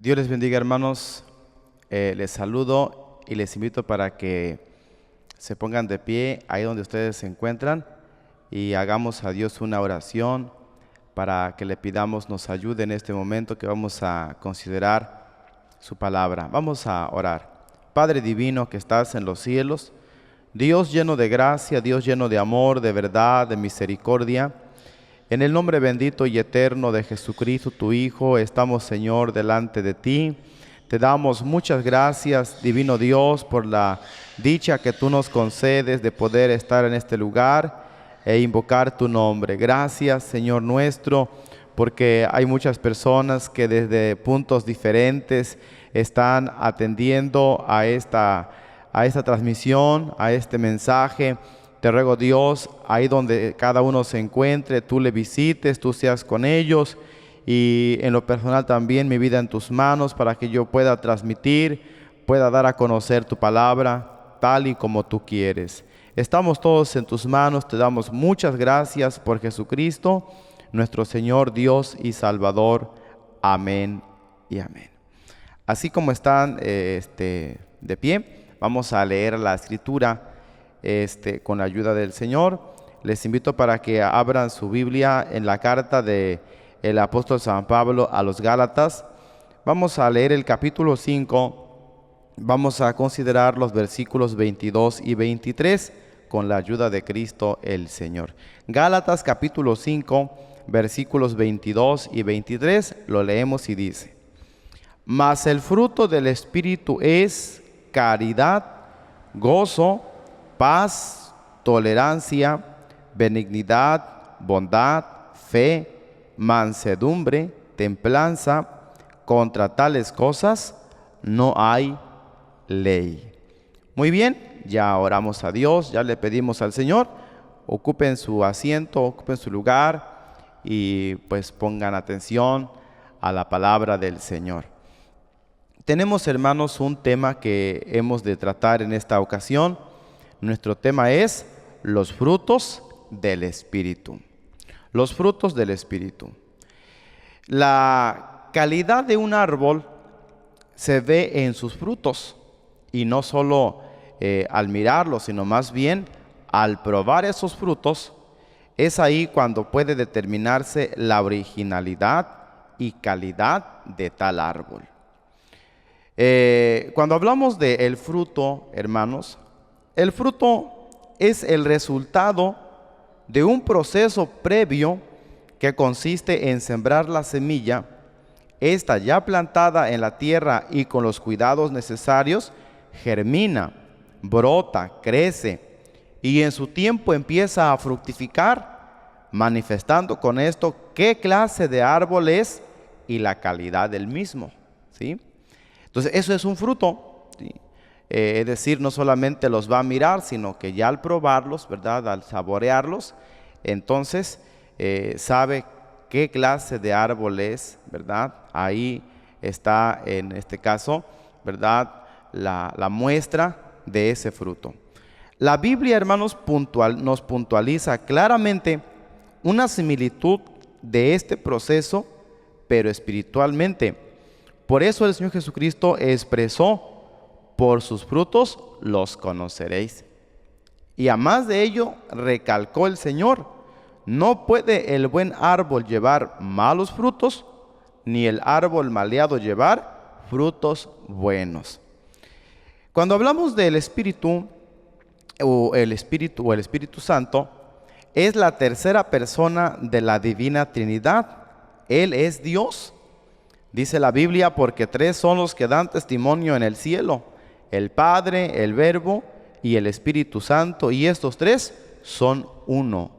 Dios les bendiga, hermanos. Les saludo y les invito para que se pongan de pie ahí donde ustedes se encuentran y hagamos a Dios una oración para que le pidamos nos ayude en este momento que vamos a considerar su palabra. Vamos a orar. Padre divino que estás en los cielos, Dios lleno de gracia, Dios lleno de amor, de verdad, de misericordia, en el nombre bendito y eterno de Jesucristo, tu Hijo, estamos, Señor, delante de ti. Te damos muchas gracias, divino Dios, por la dicha que tú nos concedes de poder estar en este lugar e invocar tu nombre. Gracias, Señor nuestro, porque hay muchas personas que desde puntos diferentes están atendiendo a esta transmisión, a este mensaje. Te ruego, Dios, ahí donde cada uno se encuentre, tú le visites, tú seas con ellos, y en lo personal también mi vida en tus manos para que yo pueda transmitir, pueda dar a conocer tu palabra tal y como tú quieres. Estamos todos en tus manos, te damos muchas gracias por Jesucristo, nuestro Señor, Dios y Salvador. Amén y amén. Así como están de pie, vamos a leer la escritura con la ayuda del Señor. Les invito para que abran su Biblia en la carta del apóstol San Pablo a los Gálatas. Vamos a leer el capítulo 5. Vamos a considerar los versículos 22 y 23 con la ayuda de Cristo el Señor. Gálatas capítulo 5, versículos 22 y 23, lo leemos y dice: Mas el fruto del Espíritu es caridad, gozo, paz, tolerancia, benignidad, bondad, fe, mansedumbre, templanza. Contra tales cosas no hay ley. Muy bien, ya oramos a Dios, ya le pedimos al Señor, ocupen su asiento, ocupen su lugar y pues pongan atención a la palabra del Señor. Tenemos, hermanos, un tema que hemos de tratar en esta ocasión. Nuestro tema es los frutos del Espíritu. Los frutos del Espíritu. La calidad de un árbol se ve en sus frutos, y no solo al mirarlos, sino más bien al probar esos frutos. Es ahí cuando puede determinarse la originalidad y calidad de tal árbol. Cuando hablamos del fruto, hermanos, el fruto es el resultado de un proceso previo que consiste en sembrar la semilla. Esta, ya plantada en la tierra y con los cuidados necesarios, germina, brota, crece y en su tiempo empieza a fructificar, manifestando con esto qué clase de árbol es y la calidad del mismo, ¿sí? Entonces eso es un fruto, ¿sí? Es decir, no solamente los va a mirar, sino que ya al probarlos, ¿verdad?, al saborearlos, entonces sabe qué clase de árbol es, ¿verdad? Ahí está, en este caso, ¿verdad?, la muestra de ese fruto. La Biblia, hermanos, nos puntualiza claramente una similitud de este proceso, pero espiritualmente. Por eso el Señor Jesucristo expresó: por sus frutos los conoceréis. Y a más de ello, recalcó el Señor: no puede el buen árbol llevar malos frutos, ni el árbol maleado llevar frutos buenos. Cuando hablamos del Espíritu, o el Espíritu Santo, es la tercera persona de la Divina Trinidad. Él es Dios. Dice la Biblia: porque tres son los que dan testimonio en el cielo: el Padre, el Verbo y el Espíritu Santo, y estos tres son uno,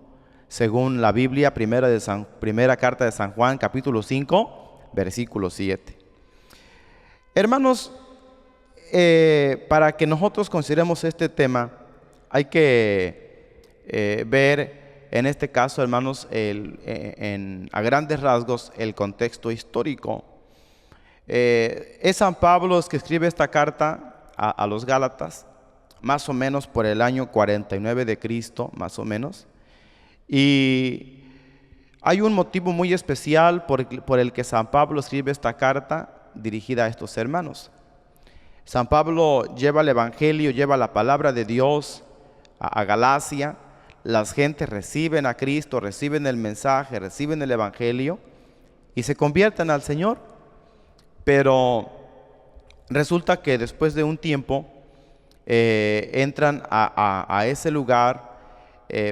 según la Biblia, primera carta de San Juan, capítulo 5, versículo 7. Hermanos, para que nosotros consideremos este tema, hay que ver, en este caso, hermanos, a grandes rasgos, el contexto histórico. Es San Pablo el que escribe esta carta a los Gálatas, más o menos por el año 49 de Cristo, más o menos. Y hay un motivo muy especial por el que San Pablo escribe esta carta, dirigida a estos hermanos. San Pablo lleva el Evangelio, lleva la palabra de Dios a Galacia. Las gentes reciben a Cristo, reciben el mensaje, reciben el Evangelio y se convierten al Señor. Pero resulta que después de un tiempo entran a ese lugar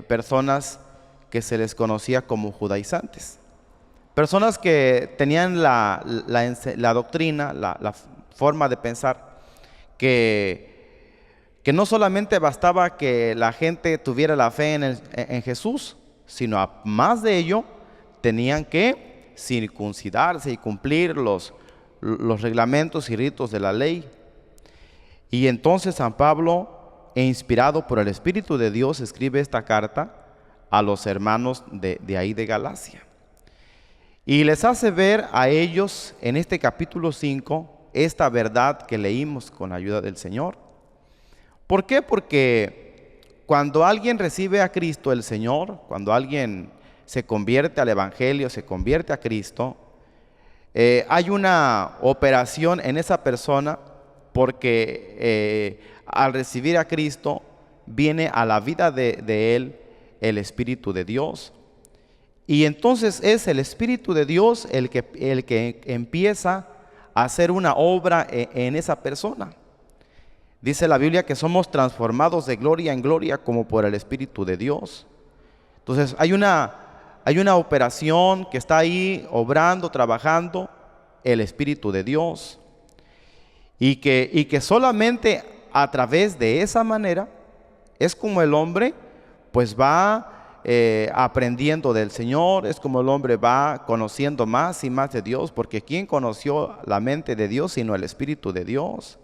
personas que se les conocía como judaizantes. Personas que tenían la doctrina, la forma de pensar, que no solamente bastaba que la gente tuviera la fe en Jesús, sino más de ello, tenían que circuncidarse y cumplir los reglamentos y ritos de la ley. Y entonces San Pablo, inspirado por el Espíritu de Dios, escribe esta carta a los hermanos de ahí de Galacia. Y les hace ver a ellos en este capítulo 5 esta verdad que leímos con la ayuda del Señor. ¿Por qué? Porque cuando alguien recibe a Cristo el Señor, cuando alguien se convierte al Evangelio, se convierte a Cristo, hay una operación en esa persona, porque al recibir a Cristo viene a la vida de él el Espíritu de Dios. Y entonces es el Espíritu de Dios el que empieza a hacer una obra en esa persona. Dice la Biblia que somos transformados de gloria en gloria como por el Espíritu de Dios. Entonces hay una operación que está ahí obrando, trabajando, el Espíritu de Dios. Y que solamente a través de esa manera es como el hombre pues va aprendiendo del Señor, es como el hombre va conociendo más y más de Dios, porque ¿quién conoció la mente de Dios sino el Espíritu de Dios?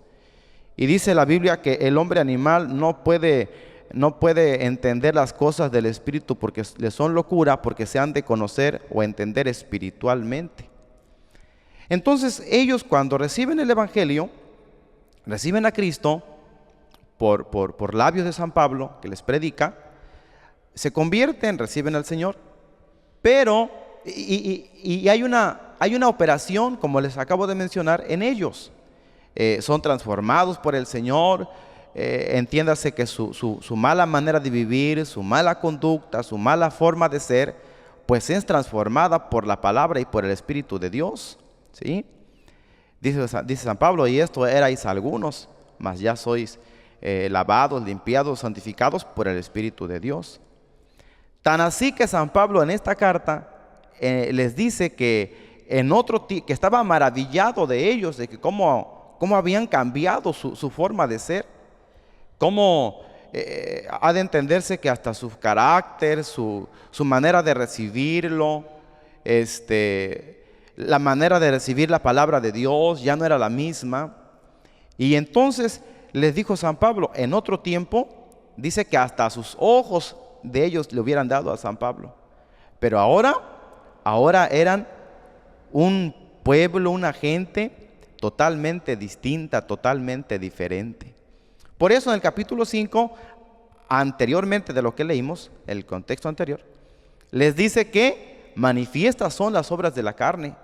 Y dice la Biblia que el hombre animal no puede entender las cosas del Espíritu porque le son locura, porque se han de conocer o entender espiritualmente. Entonces ellos, cuando reciben el Evangelio, reciben a Cristo por labios de San Pablo, que les predica, se convierten, reciben al Señor, pero y hay una operación, como les acabo de mencionar, en ellos. Son transformados por el Señor. Entiéndase que su mala manera de vivir, su mala conducta, su mala forma de ser, pues es transformada por la palabra y por el Espíritu de Dios, ¿sí? Dice San Pablo: y esto erais algunos, mas ya sois lavados, limpiados, santificados por el Espíritu de Dios. Tan así que San Pablo en esta carta les dice que que estaba maravillado de ellos, de que cómo habían cambiado su forma de ser, cómo ha de entenderse que hasta su carácter, su manera de recibirlo, la manera de recibir la palabra de Dios ya no era la misma. Y entonces les dijo San Pablo, en otro tiempo, dice que hasta sus ojos de ellos le hubieran dado a San Pablo, pero ahora eran un pueblo, una gente totalmente distinta, totalmente diferente. Por eso en el capítulo 5, anteriormente de lo que leímos, el contexto anterior, les dice que manifiestas son las obras de la carne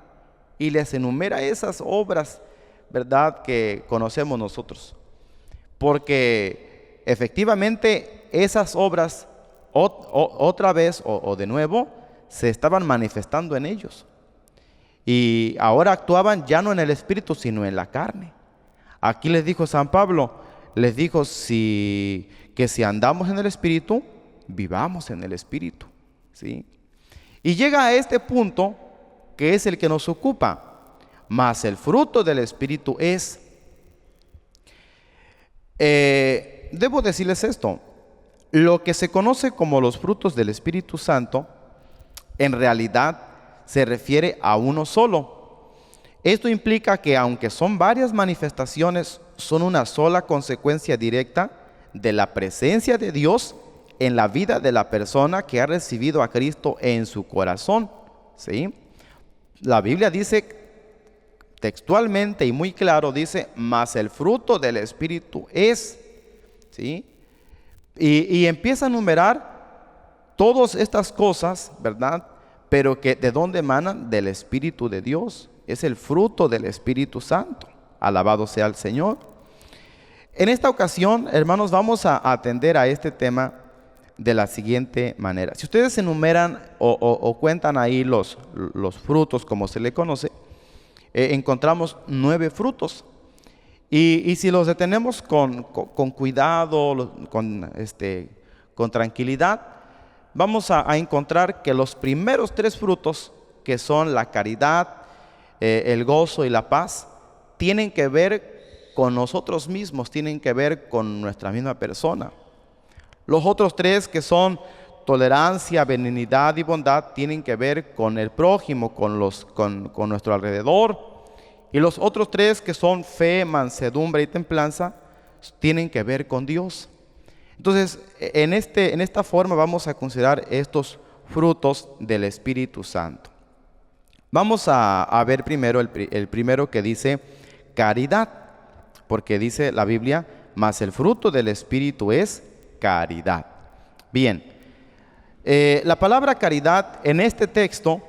y les enumera esas obras, ¿verdad?, que conocemos nosotros. Porque efectivamente esas obras otra vez o de nuevo se estaban manifestando en ellos. Y ahora actuaban ya no en el Espíritu, sino en la carne. Aquí les dijo San Pablo, les dijo que si andamos en el Espíritu, vivamos en el Espíritu, ¿sí? Y llega a este punto que es el que nos ocupa. Mas el fruto del Espíritu es... debo decirles esto. Lo que se conoce como los frutos del Espíritu Santo, en realidad se refiere a uno solo. Esto implica que aunque son varias manifestaciones, son una sola consecuencia directa de la presencia de Dios en la vida de la persona que ha recibido a Cristo en su corazón, ¿sí? La Biblia dice textualmente y muy claro, dice, mas el fruto del Espíritu es, ¿sí? Y empieza a enumerar todas estas cosas, ¿verdad? Pero que ¿de dónde emanan? Del Espíritu de Dios. es el fruto del Espíritu Santo. Alabado sea el Señor. En esta ocasión, hermanos, vamos a atender a este tema de la siguiente manera. Si ustedes enumeran o cuentan ahí los frutos, como se le conoce, encontramos 9 frutos. Y si los detenemos con cuidado, con tranquilidad, vamos a encontrar que los primeros 3 frutos, que son la caridad, el gozo y la paz, tienen que ver con nosotros mismos, tienen que ver con nuestra misma persona. Los otros 3, que son tolerancia, benignidad y bondad, tienen que ver con el prójimo, con nuestro alrededor. Y los otros 3, que son fe, mansedumbre y templanza, tienen que ver con Dios. Entonces, en esta forma vamos a considerar estos frutos del Espíritu Santo. Vamos a ver primero el primero, que dice caridad, porque dice la Biblia, mas el fruto del Espíritu es caridad. Bien, la palabra caridad en este texto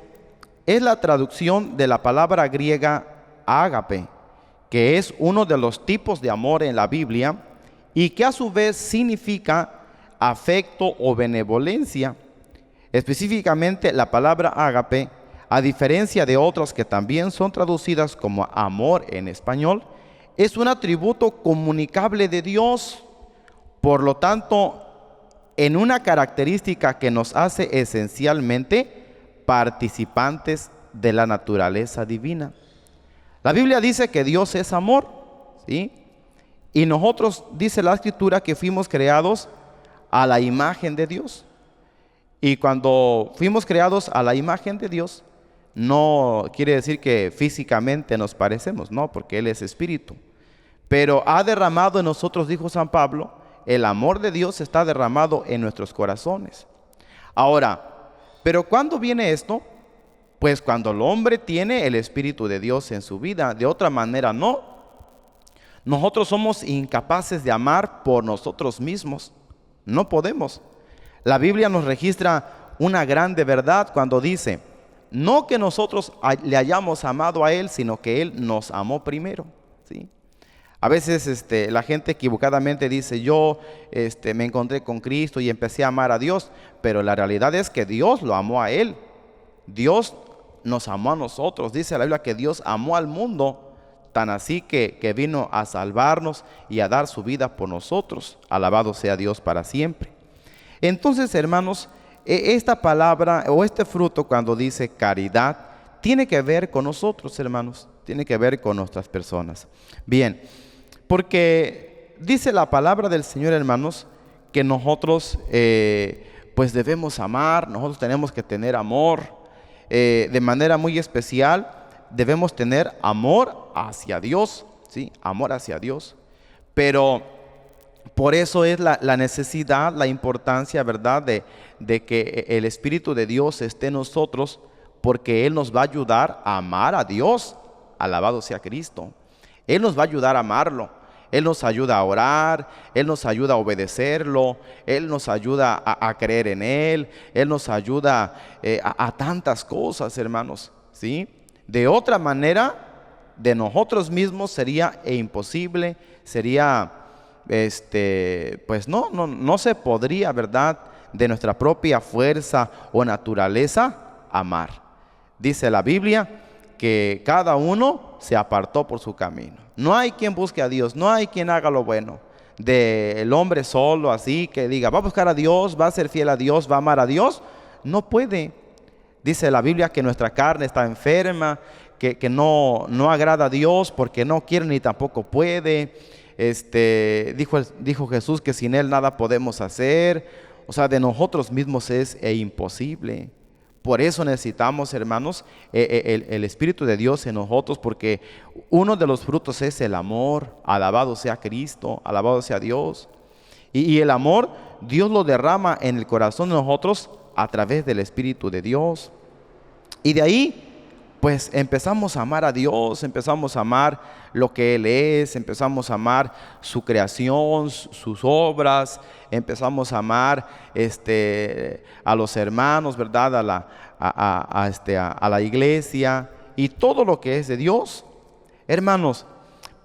es la traducción de la palabra griega ágape, que es uno de los tipos de amor en la Biblia y que a su vez significa afecto o benevolencia. Específicamente, la palabra ágape, a diferencia de otras que también son traducidas como amor en español, es un atributo comunicable de Dios. Por lo tanto, en una característica que nos hace esencialmente participantes de la naturaleza divina. La Biblia dice que Dios es amor, ¿sí? Y nosotros, dice la Escritura, que fuimos creados a la imagen de Dios. Y cuando fuimos creados a la imagen de Dios, no quiere decir que físicamente nos parecemos, no, porque Él es espíritu. Pero ha derramado en nosotros, dijo San Pablo, el amor de Dios está derramado en nuestros corazones. Ahora, ¿pero cuándo viene esto? Pues cuando el hombre tiene el Espíritu de Dios en su vida. De otra manera no. Nosotros somos incapaces de amar por nosotros mismos. No podemos. La Biblia nos registra una grande verdad cuando dice, no que nosotros le hayamos amado a Él, sino que Él nos amó primero, ¿sí? A veces la gente equivocadamente dice, yo me encontré con Cristo y empecé a amar a Dios, pero la realidad es que Dios lo amó a Él. Dios nos amó a nosotros. Dice la Biblia que Dios amó al mundo, tan así que vino a salvarnos y a dar su vida por nosotros. Alabado sea Dios para siempre. Entonces, hermanos, esta palabra o este fruto, cuando dice caridad, tiene que ver con nosotros, hermanos. Tiene que ver con nuestras personas. Bien, porque dice la palabra del Señor, hermanos, que nosotros pues debemos amar, nosotros tenemos que tener amor. De manera muy especial, debemos tener amor hacia Dios, ¿sí? Amor hacia Dios. Pero por eso es la necesidad, la importancia, ¿verdad?, de que el Espíritu de Dios esté en nosotros, porque Él nos va a ayudar a amar a Dios. Alabado sea Cristo. Él nos va a ayudar a amarlo. Él nos ayuda a orar, Él nos ayuda a obedecerlo, Él nos ayuda a creer en Él, Él nos ayuda a tantas cosas, hermanos, ¿sí? De otra manera, de nosotros mismos sería imposible, sería, pues no se podría, ¿verdad?, de nuestra propia fuerza o naturaleza amar. Dice la Biblia que cada uno se apartó por su camino. No hay quien busque a Dios, no hay quien haga lo bueno. Del hombre solo, así que diga, va a buscar a Dios, va a ser fiel a Dios, va a amar a Dios, no puede. Dice la Biblia que nuestra carne está enferma, que no agrada a Dios porque no quiere ni tampoco puede. Dijo Jesús que sin Él nada podemos hacer. O sea, de nosotros mismos es imposible. Por eso necesitamos, hermanos, el Espíritu de Dios en nosotros, porque uno de los frutos es el amor. Alabado sea Cristo, alabado sea Dios. Y el amor, Dios lo derrama en el corazón de nosotros a través del Espíritu de Dios. Y de ahí, pues empezamos a amar a Dios, empezamos a amar lo que Él es, empezamos a amar su creación, sus obras, empezamos a amar a los hermanos, ¿verdad?, a la iglesia, y todo lo que es de Dios, hermanos.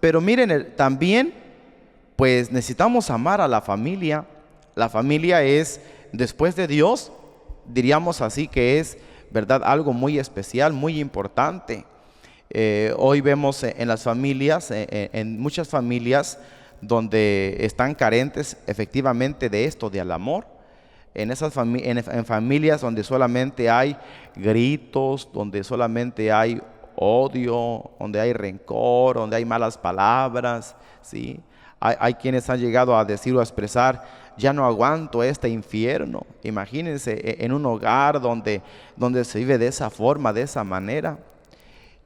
Pero miren, también pues necesitamos amar a la familia. La familia es, después de Dios, diríamos así que es, ¿verdad?, algo muy especial, muy importante. Hoy vemos en las familias, en muchas familias donde están carentes efectivamente de esto, del amor. En familias donde solamente hay gritos, donde solamente hay odio, donde hay rencor, donde hay malas palabras, ¿sí? Hay quienes han llegado a decir o a expresar: ya no aguanto este infierno. Imagínense en un hogar donde se vive de esa forma, de esa manera.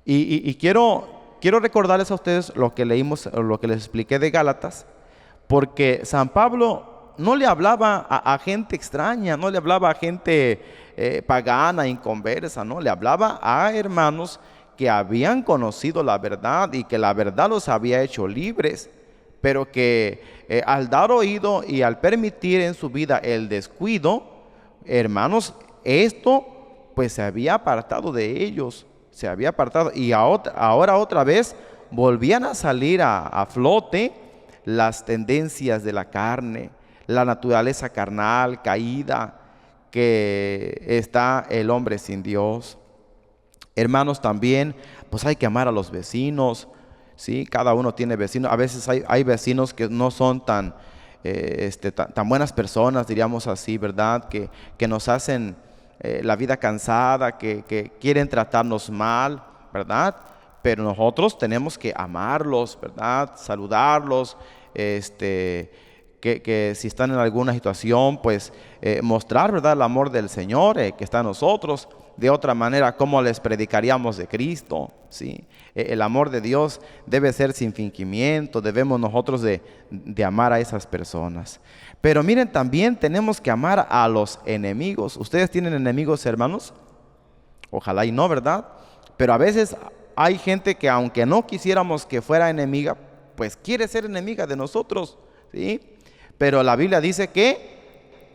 Y quiero recordarles a ustedes lo que leímos, lo que les expliqué de Gálatas, porque San Pablo no le hablaba a gente extraña, no le hablaba a gente pagana, inconversa, no, le hablaba a hermanos que habían conocido la verdad y que la verdad los había hecho libres, pero que al dar oído y al permitir en su vida el descuido, hermanos, esto pues se había apartado de ellos, se había apartado, y ahora otra vez volvían a salir a flote las tendencias de la carne, la naturaleza carnal caída que está el hombre sin Dios. Hermanos, también pues hay que amar a los vecinos, ¿sí? Cada uno tiene vecinos. A veces hay vecinos que no son tan buenas personas, diríamos así, ¿verdad? Que nos hacen la vida cansada, que quieren tratarnos mal, ¿verdad? Pero nosotros tenemos que amarlos, ¿verdad? Saludarlos, que si están en alguna situación, pues mostrar, ¿verdad?, el amor del Señor que está en nosotros. De otra manera, ¿cómo les predicaríamos de Cristo? ¿Sí? El amor de Dios debe ser sin fingimiento. Debemos nosotros de amar a esas personas. Pero miren, también tenemos que amar a los enemigos. ¿Ustedes tienen enemigos, hermanos? Ojalá y no, ¿verdad? Pero a veces hay gente que, aunque no quisiéramos que fuera enemiga, pues quiere ser enemiga de nosotros, ¿sí? Pero la Biblia dice que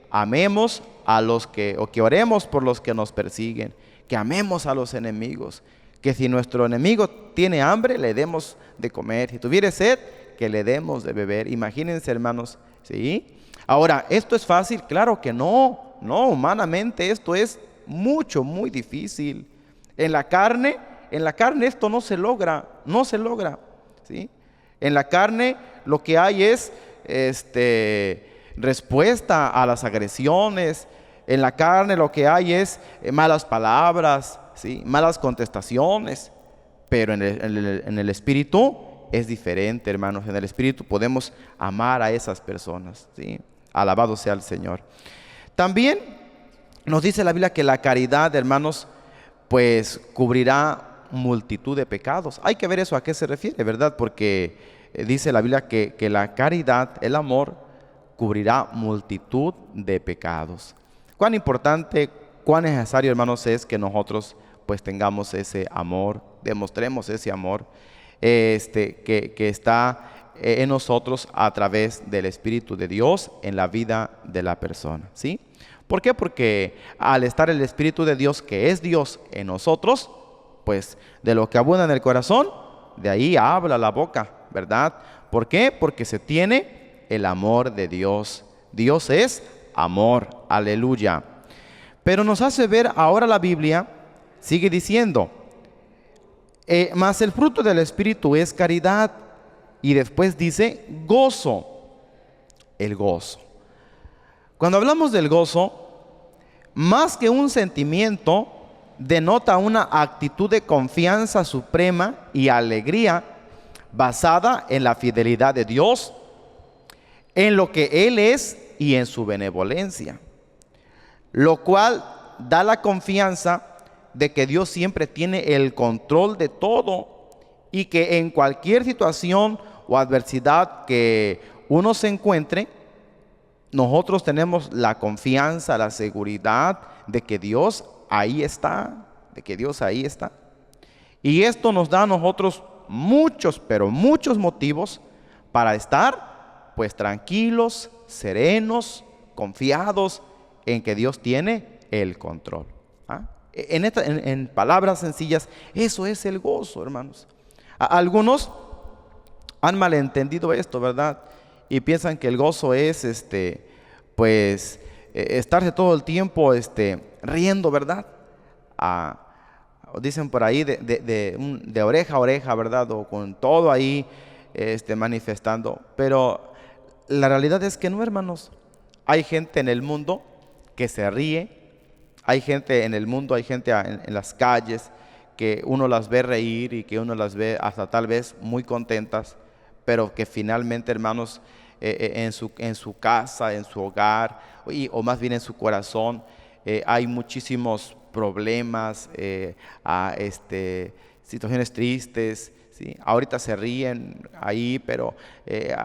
amemos a los que oremos por los que nos persiguen, que amemos a los enemigos, que si nuestro enemigo tiene hambre, le demos de comer, si tuviere sed, que le demos de beber. Imagínense, hermanos, ¿sí? Ahora, ¿esto es fácil? Claro que no, humanamente esto es muy difícil. En la carne esto no se logra, ¿sí? En la carne lo que hay es respuesta a las agresiones. En la carne lo que hay es malas palabras, ¿sí?, malas contestaciones. Pero en el espíritu es diferente, hermanos. En el espíritu podemos amar a esas personas, ¿sí? Alabado sea el Señor. También nos dice la Biblia que la caridad, hermanos, pues cubrirá multitud de pecados. Hay que ver eso a qué se refiere, ¿verdad? Porque dice la Biblia que la caridad, el amor, cubrirá multitud de pecados. Cuán importante, cuán necesario, hermanos, es que nosotros pues tengamos ese amor, demostremos ese amor que está en nosotros a través del Espíritu de Dios en la vida de la persona, ¿sí? ¿Por qué? Porque al estar el Espíritu de Dios, que es Dios, en nosotros, pues de lo que abunda en el corazón, de ahí habla la boca, ¿verdad? ¿Por qué? Porque se tiene el amor de Dios. Dios es amor, aleluya. Pero nos hace ver ahora la Biblia, sigue diciendo, mas el fruto del Espíritu es caridad. Y después dice gozo, el gozo. Cuando hablamos del gozo, más que un sentimiento, denota una actitud de confianza suprema y alegría basada en la fidelidad de Dios, en lo que Él es y en su benevolencia, lo cual da la confianza de que Dios siempre tiene el control de todo y que en cualquier situación o adversidad que uno se encuentre, nosotros tenemos la confianza, la seguridad de que Dios ahí está, Y esto nos da a nosotros muchos, pero muchos motivos para estar pues tranquilos, serenos, confiados en que Dios tiene el control. En palabras sencillas, eso es el gozo, hermanos. Algunos han malentendido esto, ¿verdad? Y piensan que el gozo es, estarse todo el tiempo, riendo, ¿verdad? Dicen por ahí de oreja a oreja, ¿verdad? O con todo ahí, manifestando. Pero la realidad es que no, hermanos. Hay gente en el mundo que se ríe. Hay gente en el mundo, hay gente en las calles que uno las ve reír y que uno las ve hasta tal vez muy contentas, pero que finalmente, hermanos, en su casa, en su hogar, o más bien en su corazón, hay muchísimos problemas, situaciones tristes, ¿sí? Ahorita se ríen ahí, pero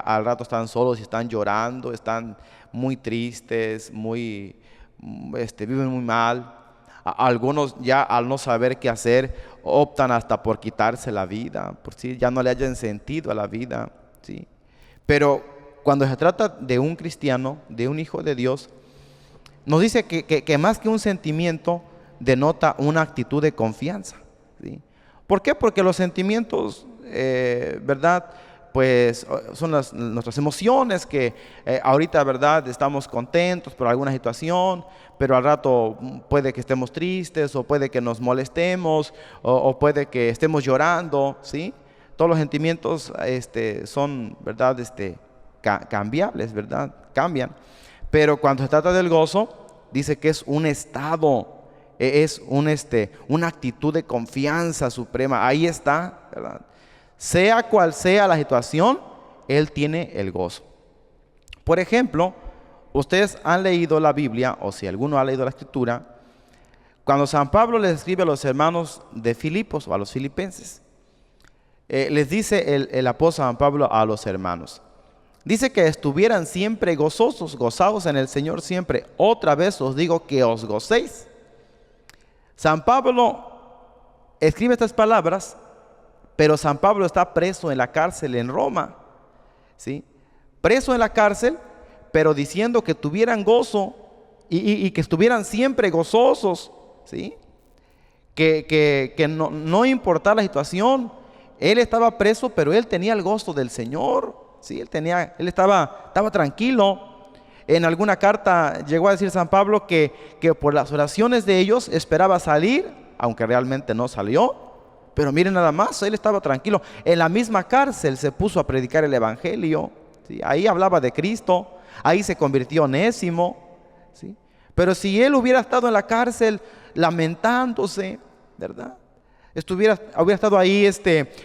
al rato están solos y están llorando, están muy tristes, viven muy mal. Algunos ya, al no saber qué hacer, optan hasta por quitarse la vida, por si ya no le hayan sentido a la vida, ¿sí? Pero cuando se trata de un cristiano, de un hijo de Dios, nos dice que más que un sentimiento, denota una actitud de confianza, ¿sí? ¿Por qué? Porque los sentimientos, ¿verdad?, pues son nuestras emociones que ahorita, ¿verdad?, estamos contentos por alguna situación, pero al rato puede que estemos tristes, o puede que nos molestemos, o puede que estemos llorando, ¿sí? Todos los sentimientos son, ¿verdad?, cambiables, ¿verdad? Cambian. Pero cuando se trata del gozo, dice que es un estado, es una actitud de confianza suprema. Ahí está, ¿verdad? Sea cual sea la situación, Él tiene el gozo. Por ejemplo, ustedes han leído la Biblia, o si alguno ha leído la Escritura, cuando San Pablo les escribe a los hermanos de Filipos o a los filipenses, les dice el apóstol San Pablo a los hermanos, dice que estuvieran siempre gozosos, gozados en el Señor siempre. Otra vez os digo que os gocéis. San Pablo escribe estas palabras, pero San Pablo está preso en la cárcel en Roma, ¿sí? Preso en la cárcel, pero diciendo que tuvieran gozo y que estuvieran siempre gozosos, ¿sí? Que no importaba la situación. Él estaba preso, pero él tenía el gozo del Señor, ¿sí? Él estaba tranquilo. En alguna carta llegó a decir San Pablo que por las oraciones de ellos esperaba salir, aunque realmente no salió. Pero miren nada más, él estaba tranquilo. En la misma cárcel se puso a predicar el evangelio, ¿sí? Ahí hablaba de Cristo, ahí se convirtió Onésimo, ¿sí? Pero si él hubiera estado en la cárcel lamentándose, ¿verdad?, hubiera estado ahí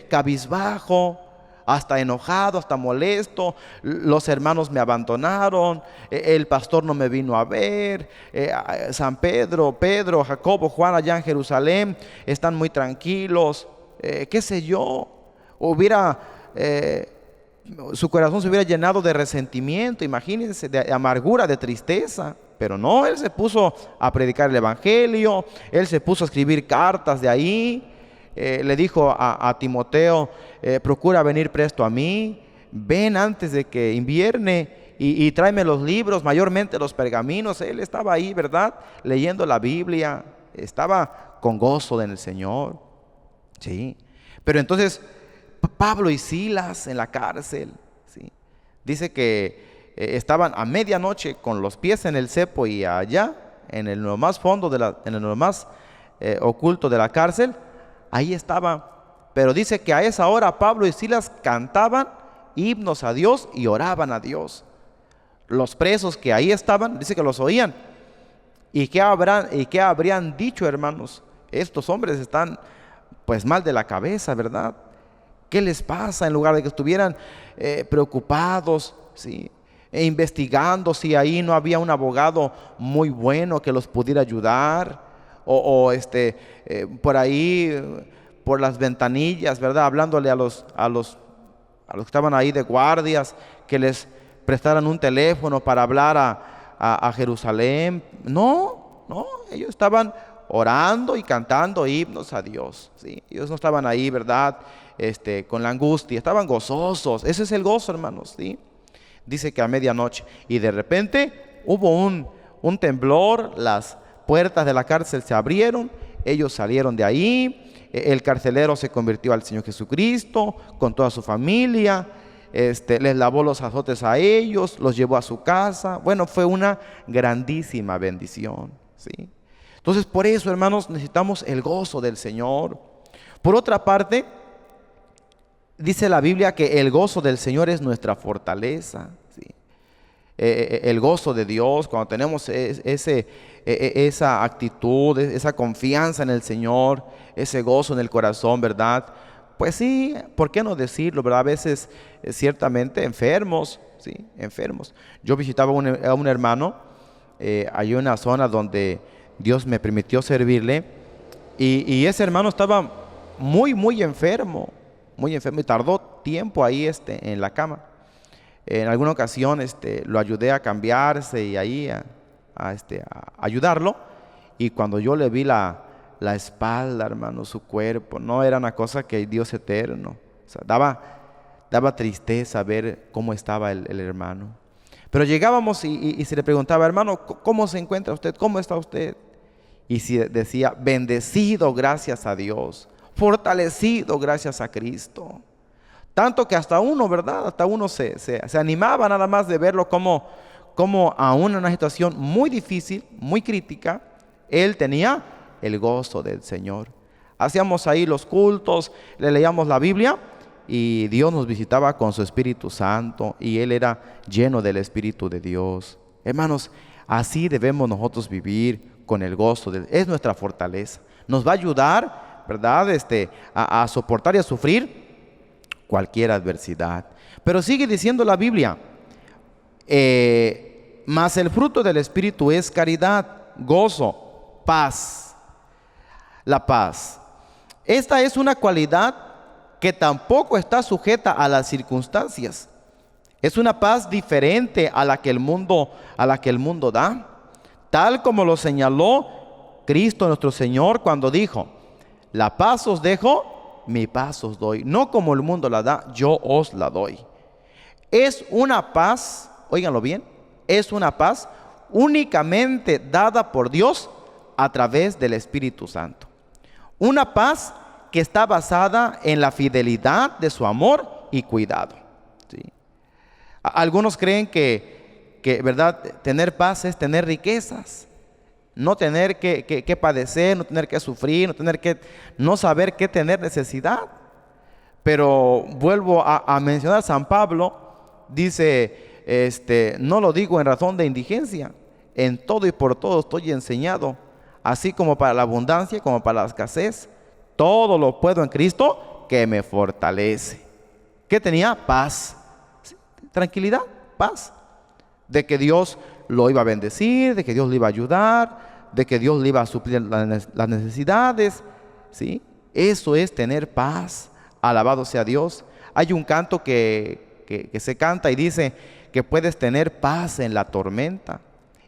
cabizbajo, hasta enojado, hasta molesto. Los hermanos me abandonaron, el pastor no me vino a ver, San Pedro, Jacobo, Juan allá en Jerusalén están muy tranquilos, qué sé yo, su corazón se hubiera llenado de resentimiento, imagínense, de amargura, de tristeza. Pero no, él se puso a predicar el evangelio, él se puso a escribir cartas de ahí. Le dijo a Timoteo, procura venir presto a mí, ven antes de que invierne y tráeme los libros, mayormente los pergaminos. Él estaba ahí, ¿verdad?, leyendo la Biblia, estaba con gozo en el Señor, ¿sí? Pero entonces Pablo y Silas en la cárcel, ¿sí? Dice que estaban a medianoche con los pies en el cepo y allá, en lo más fondo, en lo más oculto de la cárcel, ahí estaba. Pero dice que a esa hora Pablo y Silas cantaban himnos a Dios y oraban a Dios. Los presos que ahí estaban, dice que los oían. ¿Y qué habrían dicho, hermanos? Estos hombres están pues mal de la cabeza, ¿verdad? ¿Qué les pasa? En lugar de que estuvieran preocupados, ¿sí?, e investigando si ahí no había un abogado muy bueno que los pudiera ayudar, por ahí, por las ventanillas, ¿verdad?, hablándole a los que estaban ahí de guardias, que les prestaran un teléfono para hablar a Jerusalén. No, ellos estaban orando y cantando himnos a Dios, ¿sí? Ellos no estaban ahí, ¿verdad?, con la angustia, estaban gozosos. Ese es el gozo, hermanos, ¿sí? Dice que a medianoche, y de repente hubo un temblor, las puertas de la cárcel se abrieron, ellos salieron de ahí, el carcelero se convirtió al Señor Jesucristo con toda su familia, les lavó los azotes a ellos, los llevó a su casa. Bueno, fue una grandísima bendición, ¿sí? Entonces, por eso, hermanos, necesitamos el gozo del Señor. Por otra parte, dice la Biblia que el gozo del Señor es nuestra fortaleza, ¿sí? El gozo de Dios, cuando tenemos esa actitud, esa confianza en el Señor, ese gozo en el corazón, ¿verdad? Pues sí, ¿por qué no decirlo, verdad? A veces, ciertamente, enfermos, ¿sí? Enfermos. Yo visitaba a un hermano, hay una zona donde Dios me permitió servirle, y ese hermano estaba muy enfermo, y tardó tiempo ahí en la cama. En alguna ocasión lo ayudé a cambiarse y ahí a ayudarlo, y cuando yo le vi la espalda, hermano, su cuerpo, no era una cosa que Dios eterno, o sea, daba tristeza ver cómo estaba el hermano. Pero llegábamos y se le preguntaba: hermano, ¿cómo se encuentra usted? ¿Cómo está usted? Y decía: bendecido gracias a Dios, fortalecido gracias a Cristo. Tanto que hasta uno, ¿verdad? Hasta uno se animaba nada más de verlo como aún en una situación muy difícil, muy crítica, él tenía el gozo del Señor. Hacíamos ahí los cultos, le leíamos la Biblia y Dios nos visitaba con su Espíritu Santo y él era lleno del Espíritu de Dios. Hermanos, así debemos nosotros vivir, con el gozo. Es nuestra fortaleza. Nos va a ayudar, ¿verdad? A soportar y a sufrir cualquier adversidad. Pero sigue diciendo la Biblia: mas el fruto del Espíritu es caridad, gozo, paz. La paz. Esta es una cualidad que tampoco está sujeta a las circunstancias. Es una paz diferente a la que el mundo da. Tal como lo señaló Cristo nuestro Señor cuando dijo: la paz os dejo, mi paz os doy. No como el mundo la da, yo os la doy. Es una paz, óiganlo bien, es una paz únicamente dada por Dios a través del Espíritu Santo. Una paz que está basada en la fidelidad de su amor y cuidado, ¿sí? Algunos creen que, ¿verdad?, tener paz es tener riquezas, no tener que padecer, no tener que sufrir, no saber qué tener necesidad. Pero vuelvo a mencionar, San Pablo dice, no lo digo en razón de indigencia, en todo y por todo estoy enseñado, así como para la abundancia como para la escasez, todo lo puedo en Cristo que me fortalece. ¿Qué tenía? Paz, tranquilidad, paz, de que Dios lo iba a bendecir, de que Dios le iba a ayudar, de que Dios le iba a suplir las necesidades, ¿sí? Eso es tener paz. Alabado sea Dios. Hay un canto que se canta y dice que puedes tener paz en la tormenta.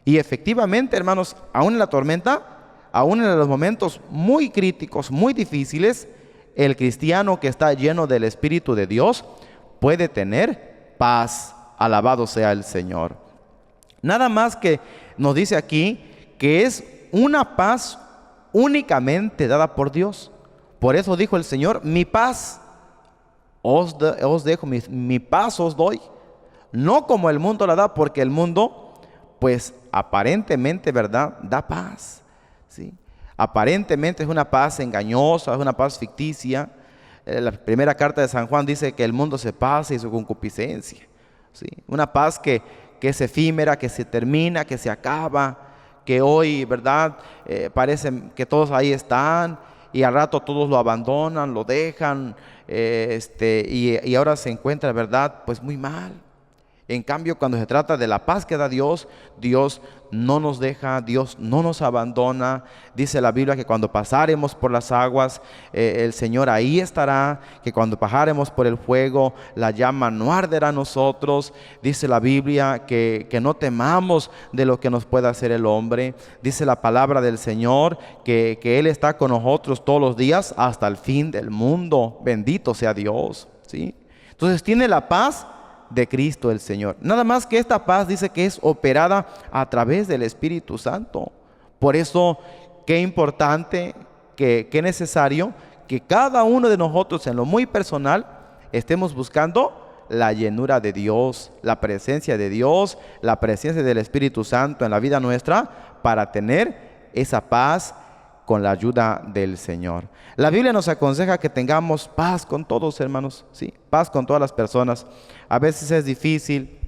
Y efectivamente, hermanos, aún en la tormenta, aún en los momentos muy críticos, muy difíciles, el cristiano que está lleno del Espíritu de Dios puede tener paz. Alabado sea el Señor. Nada más que nos dice aquí que es una paz únicamente dada por Dios. Por eso dijo el Señor: mi paz os dejo, mi paz os doy. No como el mundo la da, porque el mundo, pues aparentemente, ¿verdad?, da paz, ¿sí? Aparentemente es una paz engañosa, es una paz ficticia. La primera carta de San Juan dice que el mundo se pasa y su concupiscencia, ¿sí? Una paz que es efímera, que se termina, que se acaba, que hoy, ¿verdad?, parece que todos ahí están y al rato todos lo abandonan, lo dejan, y ahora se encuentra, ¿verdad?, pues muy mal. En cambio, cuando se trata de la paz que da Dios, Dios no nos deja, Dios no nos abandona. Dice la Biblia que cuando pasáremos por las aguas, el Señor ahí estará, que cuando pasáremos por el fuego, la llama no arderá a nosotros. Dice la Biblia que no temamos de lo que nos pueda hacer el hombre. Dice la palabra del Señor que Él está con nosotros todos los días hasta el fin del mundo. Bendito sea Dios, ¿sí? Entonces tiene la paz de Cristo el Señor. Nada más que esta paz dice que es operada a través del Espíritu Santo. Por eso, qué importante que es necesario que cada uno de nosotros en lo muy personal estemos buscando la llenura de Dios, la presencia de Dios, la presencia del Espíritu Santo en la vida nuestra para tener esa paz con la ayuda del Señor. La Biblia nos aconseja que tengamos paz con todos, hermanos, ¿sí? Paz con todas las personas. A veces es difícil,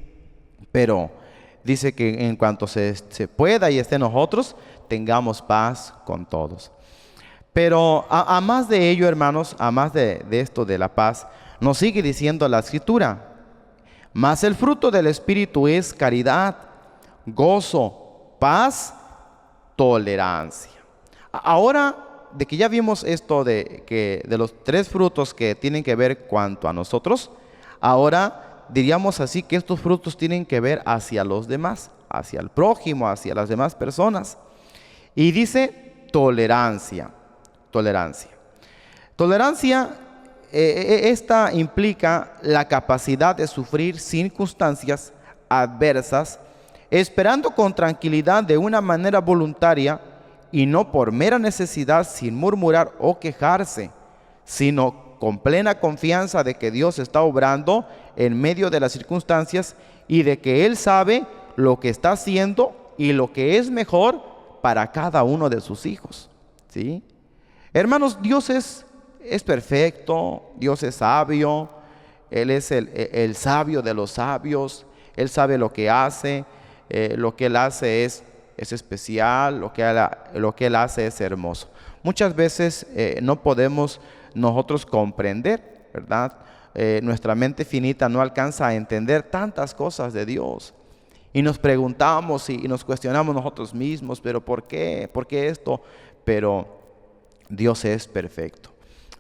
pero dice que en cuanto se pueda y esté en nosotros, tengamos paz con todos. Pero a más de ello, hermanos, a más de esto de la paz, nos sigue diciendo la Escritura: mas el fruto del Espíritu es caridad, gozo, paz, tolerancia. Ahora, de que ya vimos esto de los 3 frutos que tienen que ver cuanto a nosotros, ahora diríamos así que estos frutos tienen que ver hacia los demás, hacia el prójimo, hacia las demás personas. Y dice tolerancia. Tolerancia, esta implica la capacidad de sufrir circunstancias adversas, esperando con tranquilidad de una manera voluntaria y no por mera necesidad, sin murmurar o quejarse, sino con plena confianza de que Dios está obrando en medio de las circunstancias y de que Él sabe lo que está haciendo y lo que es mejor para cada uno de sus hijos, ¿sí? Hermanos, Dios es perfecto, Dios es sabio, Él es el sabio de los sabios, Él sabe lo que hace, lo que Él hace es especial, lo que Él hace es hermoso. Muchas veces no podemos nosotros comprender, ¿verdad? Nuestra mente finita no alcanza a entender tantas cosas de Dios. Y nos preguntamos y nos cuestionamos nosotros mismos, pero ¿por qué? ¿Por qué esto? Pero Dios es perfecto.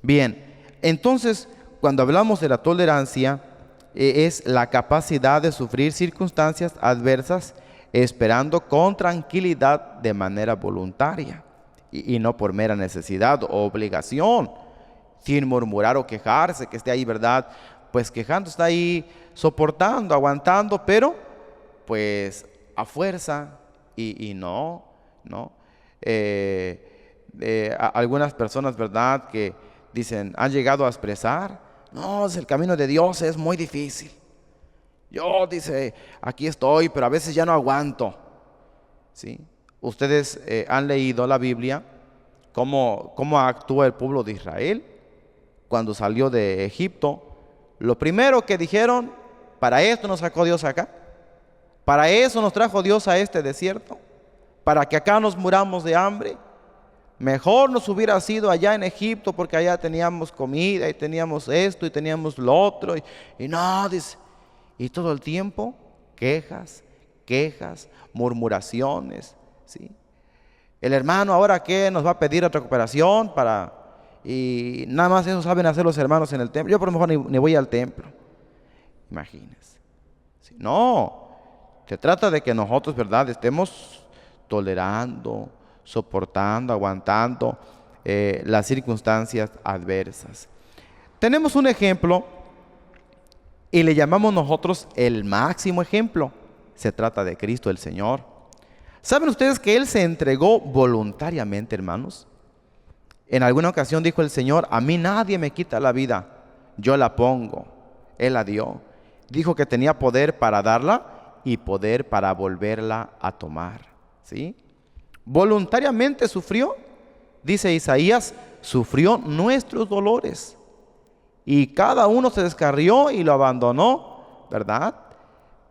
Bien, entonces cuando hablamos de la tolerancia, es la capacidad de sufrir circunstancias adversas esperando con tranquilidad de manera voluntaria y no por mera necesidad o obligación, sin murmurar o quejarse, que esté ahí, ¿verdad? Pues quejando, está ahí soportando, aguantando, pero pues a fuerza y no. Algunas personas, ¿verdad?, que dicen, han llegado a expresar, no, el camino de Dios es muy difícil. Yo, dice, aquí estoy, pero a veces ya no aguanto, ¿sí? Ustedes han leído la Biblia, cómo actúa el pueblo de Israel cuando salió de Egipto. Lo primero que dijeron, para esto nos sacó Dios acá, para eso nos trajo Dios a este desierto, para que acá nos muramos de hambre. Mejor nos hubiera sido allá en Egipto, porque allá teníamos comida y teníamos esto y teníamos lo otro. Y no, dice, y todo el tiempo quejas, murmuraciones, ¿sí? El hermano, ¿ahora qué? Nos va a pedir otra cooperación y nada más eso saben hacer los hermanos en el templo. Yo por lo mejor ni voy al templo. Imagínense, ¿sí? No, se trata de que nosotros, ¿verdad?, estemos tolerando, soportando, aguantando las circunstancias adversas. Tenemos un ejemplo y le llamamos nosotros el máximo ejemplo. Se trata de Cristo el Señor. ¿Saben ustedes que Él se entregó voluntariamente, hermanos? En alguna ocasión dijo el Señor, a mí nadie me quita la vida, yo la pongo. Él la dio. Dijo que tenía poder para darla y poder para volverla a tomar, ¿sí? Voluntariamente sufrió, dice Isaías, sufrió nuestros dolores. Y cada uno se descarrió y lo abandonó, ¿verdad?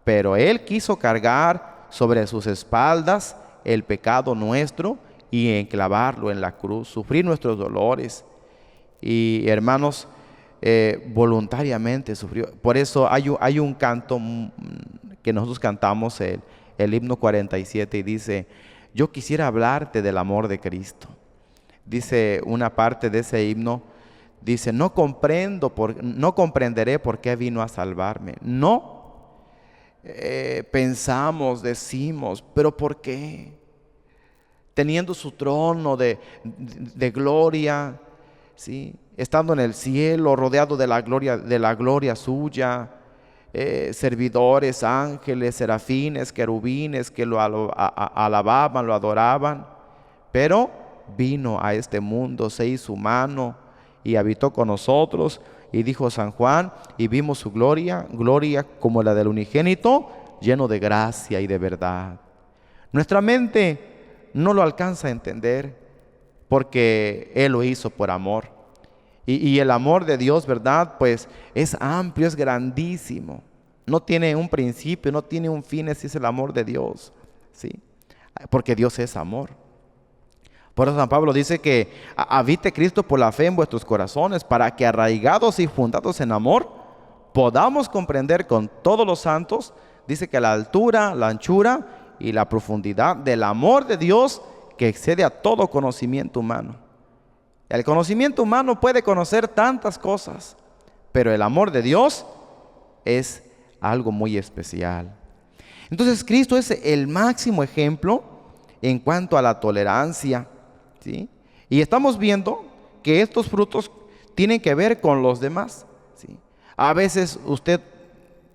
Pero Él quiso cargar sobre sus espaldas el pecado nuestro y enclavarlo en la cruz, sufrir nuestros dolores. Y hermanos, voluntariamente sufrió. Por eso hay un canto que nosotros cantamos, el himno 47, y dice, yo quisiera hablarte del amor de Cristo. Dice una parte de ese himno, dice, no comprenderé por qué vino a salvarme. No pensamos, decimos, pero ¿por qué? Teniendo su trono de gloria, ¿sí?, estando en el cielo, rodeado de la gloria suya, servidores, ángeles, serafines, querubines que lo alababan, lo adoraban, pero vino a este mundo, se hizo humano y habitó con nosotros. Y dijo San Juan, y vimos su gloria, gloria como la del unigénito, lleno de gracia y de verdad. Nuestra mente no lo alcanza a entender porque Él lo hizo por amor. Y el amor de Dios, ¿verdad? Pues es amplio, es grandísimo. No tiene un principio, no tiene un fin, ese es el amor de Dios, ¿sí? Porque Dios es amor. Por eso San Pablo dice que habite Cristo por la fe en vuestros corazones, para que arraigados y fundados en amor, podamos comprender con todos los santos, dice que la altura, la anchura y la profundidad del amor de Dios que excede a todo conocimiento humano. El conocimiento humano puede conocer tantas cosas, pero el amor de Dios es algo muy especial. Entonces Cristo es el máximo ejemplo en cuanto a la tolerancia, ¿sí? Y estamos viendo que estos frutos tienen que ver con los demás, ¿sí? A veces usted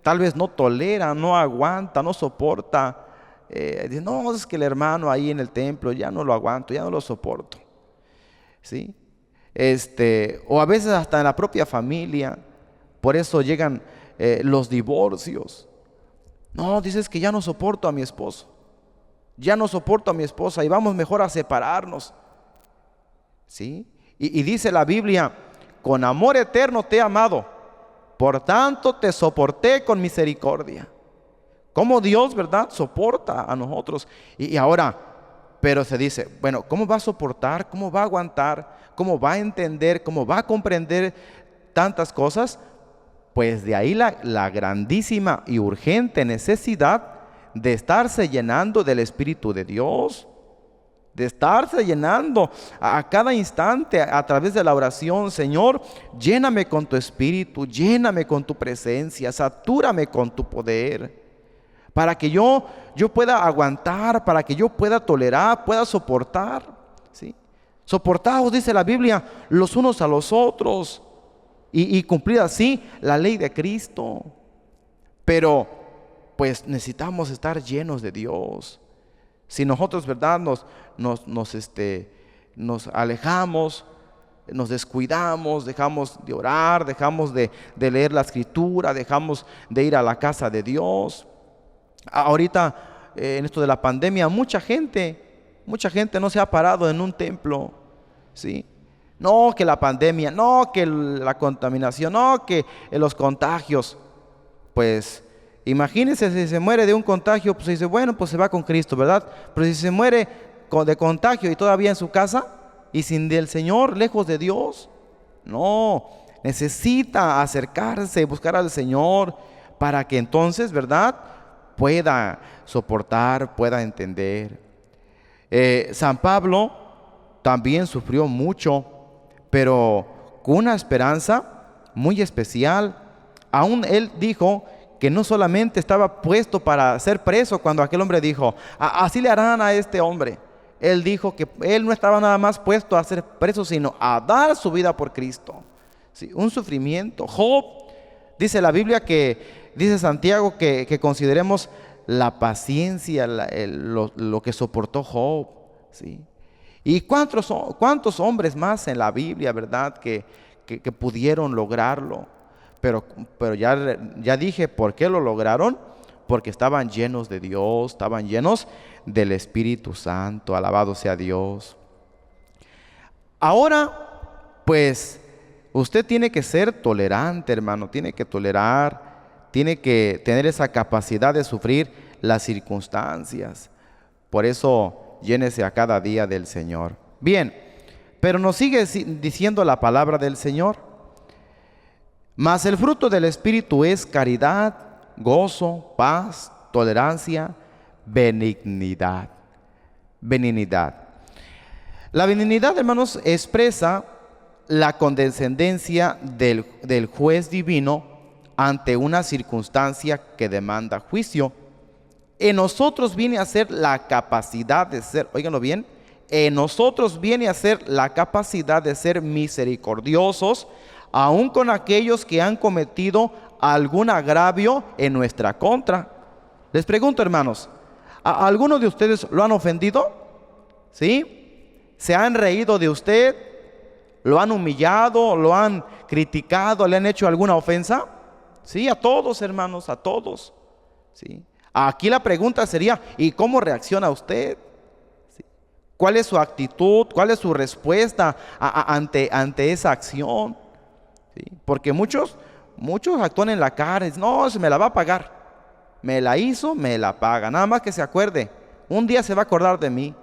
tal vez no tolera, no aguanta, no soporta. Dice, no, es que el hermano ahí en el templo ya no lo aguanto, ya no lo soporto, ¿sí? O a veces hasta en la propia familia. Por eso llegan los divorcios. No, dices que ya no soporto a mi esposo, ya no soporto a mi esposa y vamos mejor a separarnos, ¿sí? Y dice la Biblia, con amor eterno te he amado, por tanto te soporté con misericordia. Como Dios, ¿verdad?, soporta a nosotros. Y ahora, pero se dice, bueno, ¿cómo va a soportar? ¿Cómo va a aguantar? ¿Cómo va a entender? ¿Cómo va a comprender tantas cosas? Pues de ahí la grandísima y urgente necesidad de estarse llenando del Espíritu de Dios, de estarse llenando a cada instante a través de la oración. Señor, lléname con tu Espíritu, lléname con tu presencia, satúrame con tu poder, para que yo pueda aguantar, para que yo pueda tolerar, pueda soportar, ¿sí? Soportaos, dice la Biblia, los unos a los otros, y cumplir así la ley de Cristo. Pero pues necesitamos estar llenos de Dios. Si nosotros, ¿verdad?, nos alejamos, nos descuidamos, dejamos de orar, dejamos de leer la Escritura, dejamos de ir a la casa de Dios. Ahorita, en esto de la pandemia, mucha gente no se ha parado en un templo, ¿sí? No, que la pandemia, no, que la contaminación, no, que los contagios. Pues imagínense, si se muere de un contagio, pues dice, bueno, pues se va con Cristo, ¿verdad? Pero si se muere de contagio y todavía en su casa y sin del Señor, lejos de Dios, no, necesita acercarse, buscar al Señor para que entonces, ¿verdad?, pueda soportar, pueda entender. San Pablo también sufrió mucho, pero con una esperanza muy especial. Aún él dijo que no solamente estaba puesto para ser preso cuando aquel hombre dijo, así le harán a este hombre. Él dijo que él no estaba nada más puesto a ser preso, sino a dar su vida por Cristo. Sí, un sufrimiento. Job, dice la Biblia dice Santiago que consideremos la paciencia, lo que soportó Job, ¿sí? ¿Y cuántos hombres más en la Biblia, verdad, que pudieron lograrlo? Pero ya dije, ¿por qué lo lograron? Porque estaban llenos de Dios, estaban llenos del Espíritu Santo. Alabado sea Dios. Ahora, pues, usted tiene que ser tolerante, hermano, tiene que tolerar, tiene que tener esa capacidad de sufrir las circunstancias. Por eso, llénese a cada día del Señor. Bien, pero nos sigue diciendo la palabra del Señor. Mas el fruto del Espíritu es caridad, gozo, paz, tolerancia, benignidad. La benignidad, hermanos, expresa la condescendencia del juez divino ante una circunstancia que demanda juicio. En nosotros viene a ser la capacidad de ser, óiganlo bien, en nosotros viene a ser la capacidad de ser misericordiosos, aun con aquellos que han cometido algún agravio en nuestra contra. Les pregunto, hermanos, ¿a alguno de ustedes lo han ofendido? ¿Sí? ¿Se han reído de usted? ¿Lo han humillado? ¿Lo han criticado? ¿Le han hecho alguna ofensa? Sí, a todos, hermanos, a todos. Sí. Aquí la pregunta sería, ¿y cómo reacciona usted? Sí. ¿Cuál es su actitud? ¿Cuál es su respuesta ante esa acción? Sí. Porque muchos actúan en la cara. No, se me la va a pagar. Me la hizo, me la paga. Nada más que se acuerde. Un día se va a acordar de mí.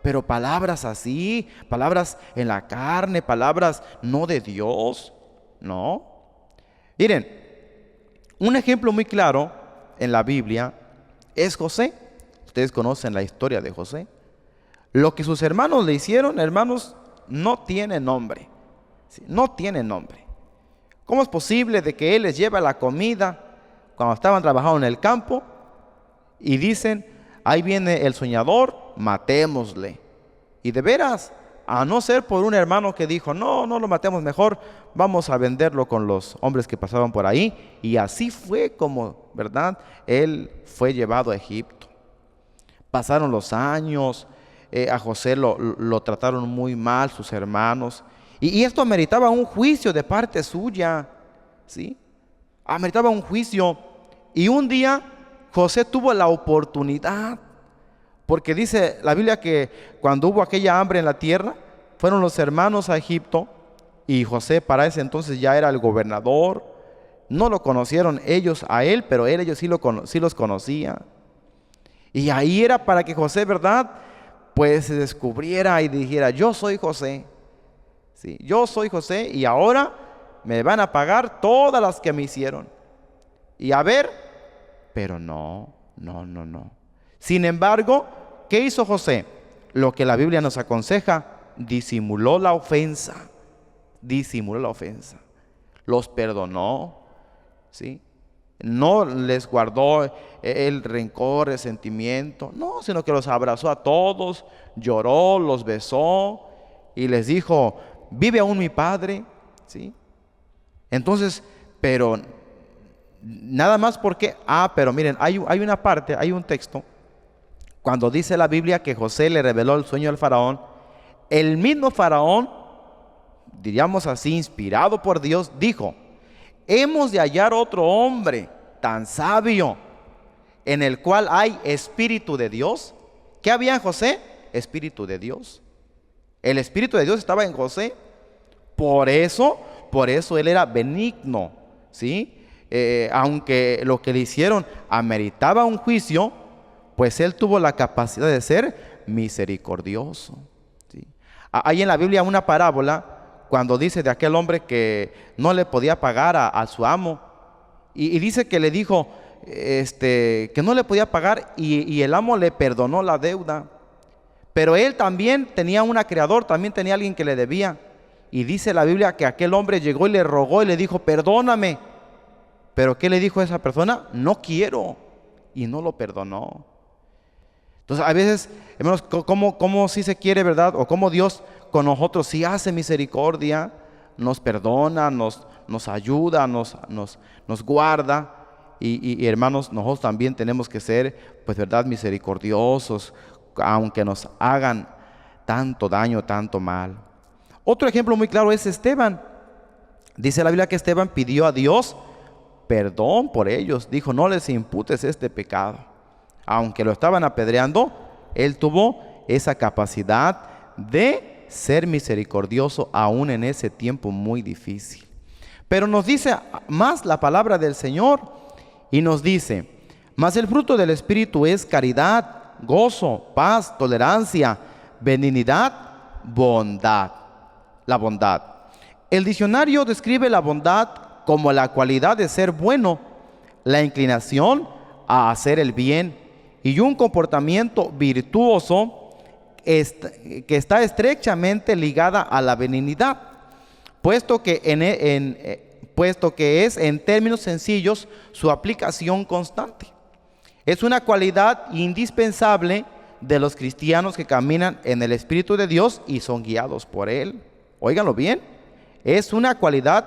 Pero palabras así, palabras en la carne, palabras no de Dios, no. Miren, un ejemplo muy claro en la Biblia es José. Ustedes conocen la historia de José. Lo que sus hermanos le hicieron, hermanos, no tiene nombre. ¿Sí? No tiene nombre. ¿Cómo es posible de que él les lleva la comida cuando estaban trabajando en el campo y dicen, ahí viene el soñador, matémosle? Y de veras, a no ser por un hermano que dijo, no lo matemos, mejor vamos a venderlo con los hombres que pasaban por ahí. Y así fue como, ¿verdad? Él fue llevado a Egipto. Pasaron los años, a José lo trataron muy mal sus hermanos. Y esto ameritaba un juicio de parte suya, ¿sí? Ameritaba un juicio. Y un día José tuvo la oportunidad, porque dice la Biblia que cuando hubo aquella hambre en la tierra, fueron los hermanos a Egipto y José para ese entonces ya era el gobernador. No lo conocieron ellos a él, pero ellos sí los conocía. Y ahí era para que José, ¿verdad?, pues se descubriera y dijera, yo soy José. Sí, yo soy José y ahora me van a pagar todas las que me hicieron. Y a ver, pero no. Sin embargo, ¿qué hizo José? Lo que la Biblia nos aconseja, disimuló la ofensa. Los perdonó, ¿sí? No les guardó el rencor, el sentimiento, no, sino que los abrazó a todos, lloró, los besó y les dijo, ¿vive aún mi padre? ¿Sí? Entonces, pero nada más porque, pero miren, hay una parte, hay un texto, cuando dice la Biblia que José le reveló el sueño al faraón, el mismo faraón, diríamos así, inspirado por Dios, dijo, hemos de hallar otro hombre tan sabio, en el cual hay espíritu de Dios. ¿Qué había en José? Espíritu de Dios. El espíritu de Dios estaba en José. Por eso él era benigno, ¿sí? Aunque lo que le hicieron ameritaba un juicio, pues él tuvo la capacidad de ser misericordioso, ¿sí? Hay en la Biblia una parábola cuando dice de aquel hombre que no le podía pagar a su amo y dice que le dijo que no le podía pagar y el amo le perdonó la deuda, pero él también tenía un acreedor, también tenía alguien que le debía, y dice la Biblia que aquel hombre llegó y le rogó y le dijo, perdóname. Pero ¿qué le dijo a esa persona? No quiero, y no lo perdonó. Entonces a veces, hermanos, ¿cómo si se quiere, verdad? O cómo Dios con nosotros sí hace misericordia, nos perdona, nos ayuda, nos guarda. Y hermanos, nosotros también tenemos que ser, pues, verdad, misericordiosos, aunque nos hagan tanto daño, tanto mal. Otro ejemplo muy claro es Esteban. Dice la Biblia que Esteban pidió a Dios perdón por ellos. Dijo, no les imputes este pecado. Aunque lo estaban apedreando, él tuvo esa capacidad de ser misericordioso aún en ese tiempo muy difícil. Pero nos dice más la palabra del Señor y nos dice, mas el fruto del Espíritu es caridad, gozo, paz, tolerancia, benignidad, bondad. La bondad. El diccionario describe la bondad como la cualidad de ser bueno, la inclinación a hacer el bien y un comportamiento virtuoso que está estrechamente ligada a la benignidad, puesto que es en términos sencillos su aplicación constante. Es una cualidad indispensable de los cristianos que caminan en el Espíritu de Dios y son guiados por Él. Óiganlo bien, es una cualidad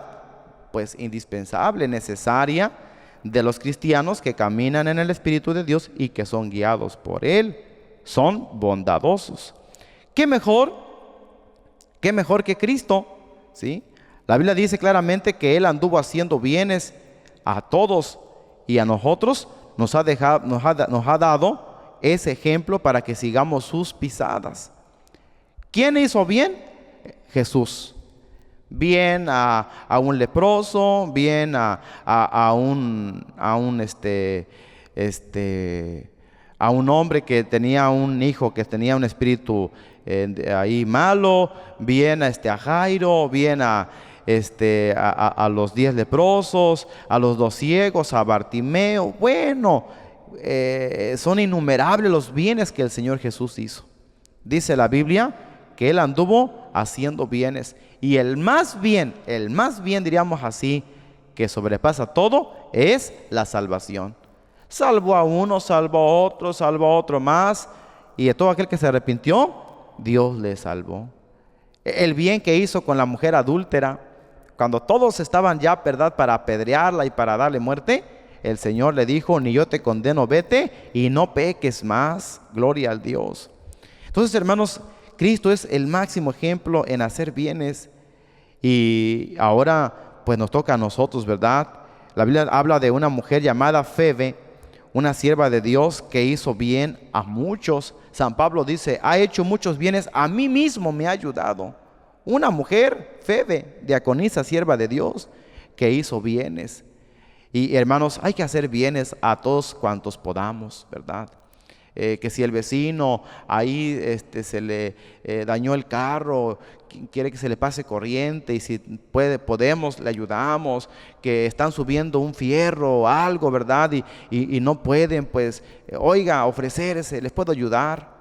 pues indispensable, necesaria de los cristianos que caminan en el Espíritu de Dios y que son guiados por Él. Son bondadosos. ¿Qué mejor ¿Qué mejor que Cristo? ¿Sí? La Biblia dice claramente que Él anduvo haciendo bienes a todos y a nosotros nos ha dado ese ejemplo para que sigamos sus pisadas. ¿Quién hizo bien? Jesús. Bien a un leproso, bien a un hombre que tenía un hijo que tenía un espíritu ahí malo, bien a Jairo, bien a los 10 leprosos, a los 2 ciegos, a Bartimeo. Bueno, son innumerables los bienes que el Señor Jesús hizo. Dice la Biblia que Él anduvo haciendo bienes. Y el más bien diríamos así, que sobrepasa todo, es la salvación. Salvó a uno, salvó a otro más. Y de todo aquel que se arrepintió, Dios le salvó. El bien que hizo con la mujer adúltera, cuando todos estaban ya, ¿verdad?, para apedrearla y para darle muerte, el Señor le dijo: ni yo te condeno, vete y no peques más. Gloria al Dios. Entonces, hermanos, Cristo es el máximo ejemplo en hacer bienes. Y ahora pues nos toca a nosotros, ¿verdad? La Biblia habla de una mujer llamada Febe, una sierva de Dios que hizo bien a muchos. San Pablo dice: ha hecho muchos bienes, a mí mismo me ha ayudado. Una mujer, Febe, diaconisa, sierva de Dios, que hizo bienes. Y hermanos, hay que hacer bienes a todos cuantos podamos, ¿verdad? Que si el vecino ahí se le dañó el carro, quiere que se le pase corriente, y si podemos, le ayudamos. Que están subiendo un fierro o algo, ¿verdad? Y no pueden, pues, oiga, ofrecerse, les puedo ayudar.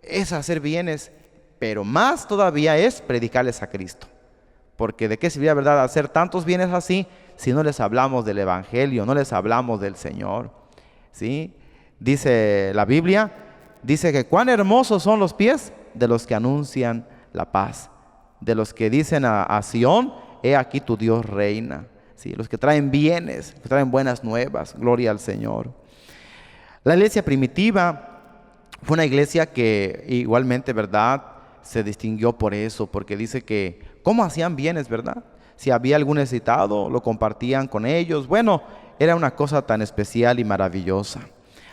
Es hacer bienes, pero más todavía es predicarles a Cristo. Porque de qué sirviría, ¿verdad?, hacer tantos bienes así si no les hablamos del Evangelio, no les hablamos del Señor, ¿sí? Dice la Biblia, dice que cuán hermosos son los pies de los que anuncian la paz, de los que dicen a Sión: he aquí tu Dios reina. ¿Sí? Los que traen bienes, que traen buenas nuevas. Gloria al Señor. La iglesia primitiva fue una iglesia que igualmente, ¿verdad?, se distinguió por eso, porque dice que cómo hacían bienes, ¿verdad? Si había algún necesitado, lo compartían con ellos. Bueno, era una cosa tan especial y maravillosa.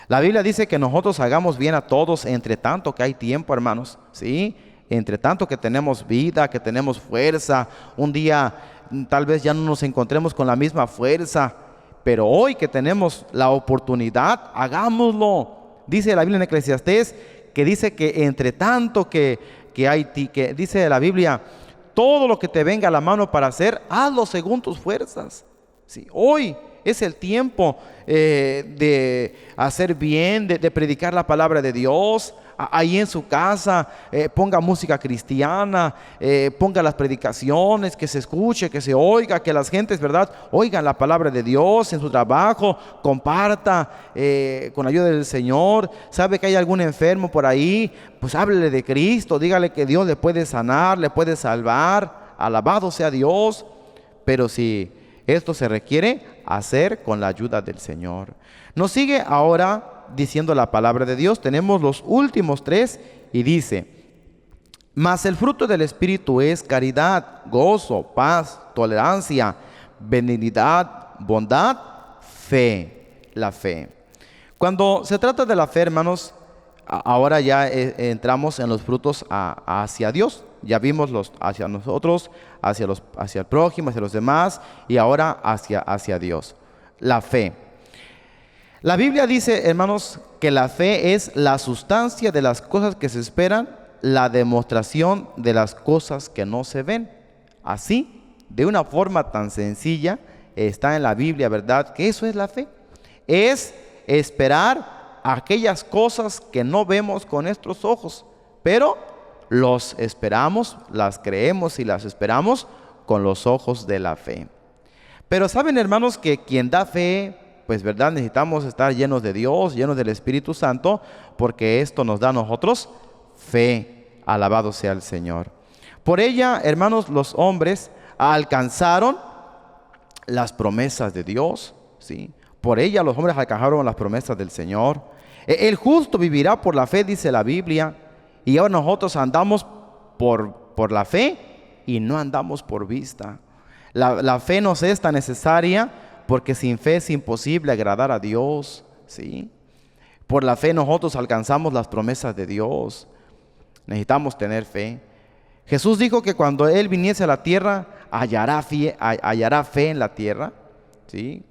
La Biblia dice que nosotros hagamos bien a todos entre tanto que hay tiempo, hermanos, ¿sí? Entre tanto que tenemos vida, que tenemos fuerza. Un día tal vez ya no nos encontremos con la misma fuerza, pero hoy que tenemos la oportunidad, hagámoslo. Dice la Biblia en Eclesiastés, que dice que entre tanto que dice la Biblia: todo lo que te venga a la mano para hacer, hazlo según tus fuerzas. ¿Sí? Hoy es el tiempo de hacer bien, de predicar la palabra de Dios. Ahí en su casa, ponga música cristiana, ponga las predicaciones, que se escuche, que se oiga, que las gentes, ¿verdad?, oigan la palabra de Dios. En su trabajo, comparta con ayuda del Señor. Sabe que hay algún enfermo por ahí, pues háblele de Cristo, dígale que Dios le puede sanar, le puede salvar. Alabado sea Dios. Pero si esto se requiere hacer con la ayuda del Señor. Nos sigue ahora diciendo la palabra de Dios. Tenemos los últimos 3 y dice: mas el fruto del Espíritu es caridad, gozo, paz, tolerancia, benignidad, bondad, fe. La fe. Cuando se trata de la fe, hermanos, ahora ya entramos en los frutos hacia Dios. Ya vimos los hacia nosotros, hacia el prójimo, hacia los demás, y ahora hacia Dios. La fe. La Biblia dice, hermanos, que la fe es la sustancia de las cosas que se esperan, la demostración de las cosas que no se ven. Así, de una forma tan sencilla, está en la Biblia, ¿verdad?, que eso es la fe. Es esperar aquellas cosas que no vemos con nuestros ojos, pero los esperamos, las creemos y las esperamos con los ojos de la fe. Pero saben, hermanos, que quien da fe, pues, ¿verdad?, necesitamos estar llenos de Dios, llenos del Espíritu Santo, porque esto nos da a nosotros fe. Alabado sea el Señor. Por ella, hermanos, los hombres alcanzaron las promesas de Dios, ¿sí? Por ella los hombres alcanzaron las promesas del Señor. El justo vivirá por la fe, dice la Biblia. Y ahora nosotros andamos por por la fe y no andamos por vista. La fe nos es tan necesaria porque sin fe es imposible agradar a Dios, ¿sí? Por la fe nosotros alcanzamos las promesas de Dios. Necesitamos tener fe. Jesús dijo que cuando Él viniese a la tierra, hallará fe en la tierra, ¿sí?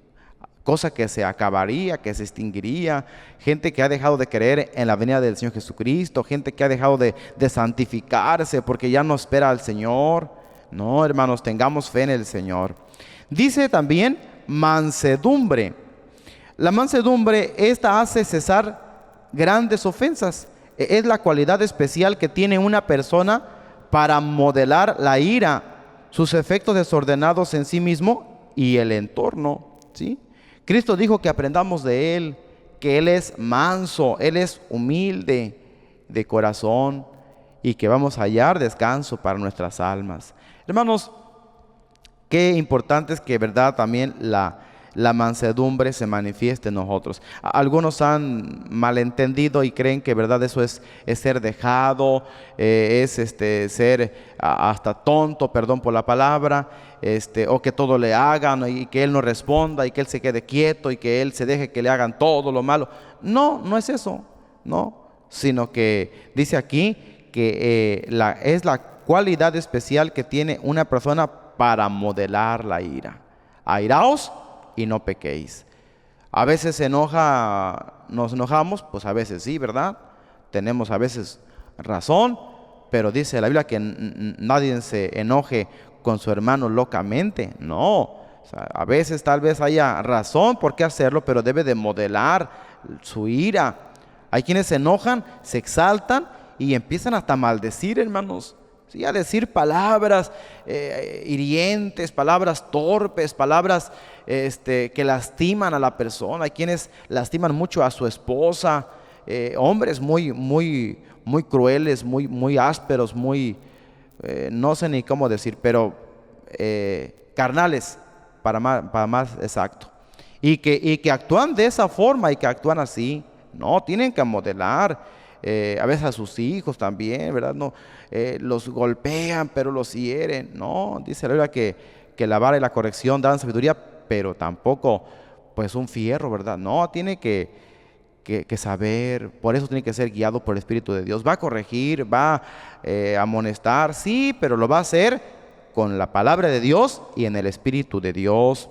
Cosa que se acabaría, que se extinguiría. Gente que ha dejado de creer en la venida del Señor Jesucristo, gente que ha dejado de santificarse porque ya no espera al Señor. No, hermanos, tengamos fe en el Señor. Dice también mansedumbre. La mansedumbre, esta hace cesar grandes ofensas. Es la cualidad especial que tiene una persona para modelar la ira, sus efectos desordenados en sí mismo y el entorno, ¿sí? Cristo dijo que aprendamos de Él, que Él es manso, Él es humilde de corazón y que vamos a hallar descanso para nuestras almas. Hermanos, qué importante es que, verdad, también la mansedumbre se manifieste en nosotros. Algunos han malentendido y creen que, verdad, eso es ser dejado, es ser hasta tonto, perdón por la palabra, o que todo le hagan y que él no responda y que él se quede quieto y que él se deje que le hagan todo lo malo. No, no es eso, no, sino que dice aquí que es la cualidad especial que tiene una persona para modelar la ira. Airaos y no pequéis. A veces nos enojamos, pues a veces sí, ¿verdad? Tenemos a veces razón, pero dice la Biblia que nadie se enoje con su hermano locamente. No, o sea, a veces tal vez haya razón por qué hacerlo, pero debe de modelar su ira. Hay quienes se enojan, se exaltan y empiezan hasta a maldecir, hermanos. Sí, a decir palabras hirientes, palabras torpes, palabras que lastiman a la persona. Hay quienes lastiman mucho a su esposa, hombres muy crueles, muy ásperos, no sé ni cómo decir, pero carnales, para más exacto. Y que actúan de esa forma y que actúan así. No, tienen que modelar. A veces a sus hijos también, ¿verdad? No, los golpean, pero los hieren. No, dice la Biblia que la vara y la corrección dan sabiduría, pero tampoco pues un fierro, ¿verdad? No, tiene que saber, por eso tiene que ser guiado por el Espíritu de Dios. Va a corregir, va a amonestar, sí, pero lo va a hacer con la palabra de Dios y en el Espíritu de Dios.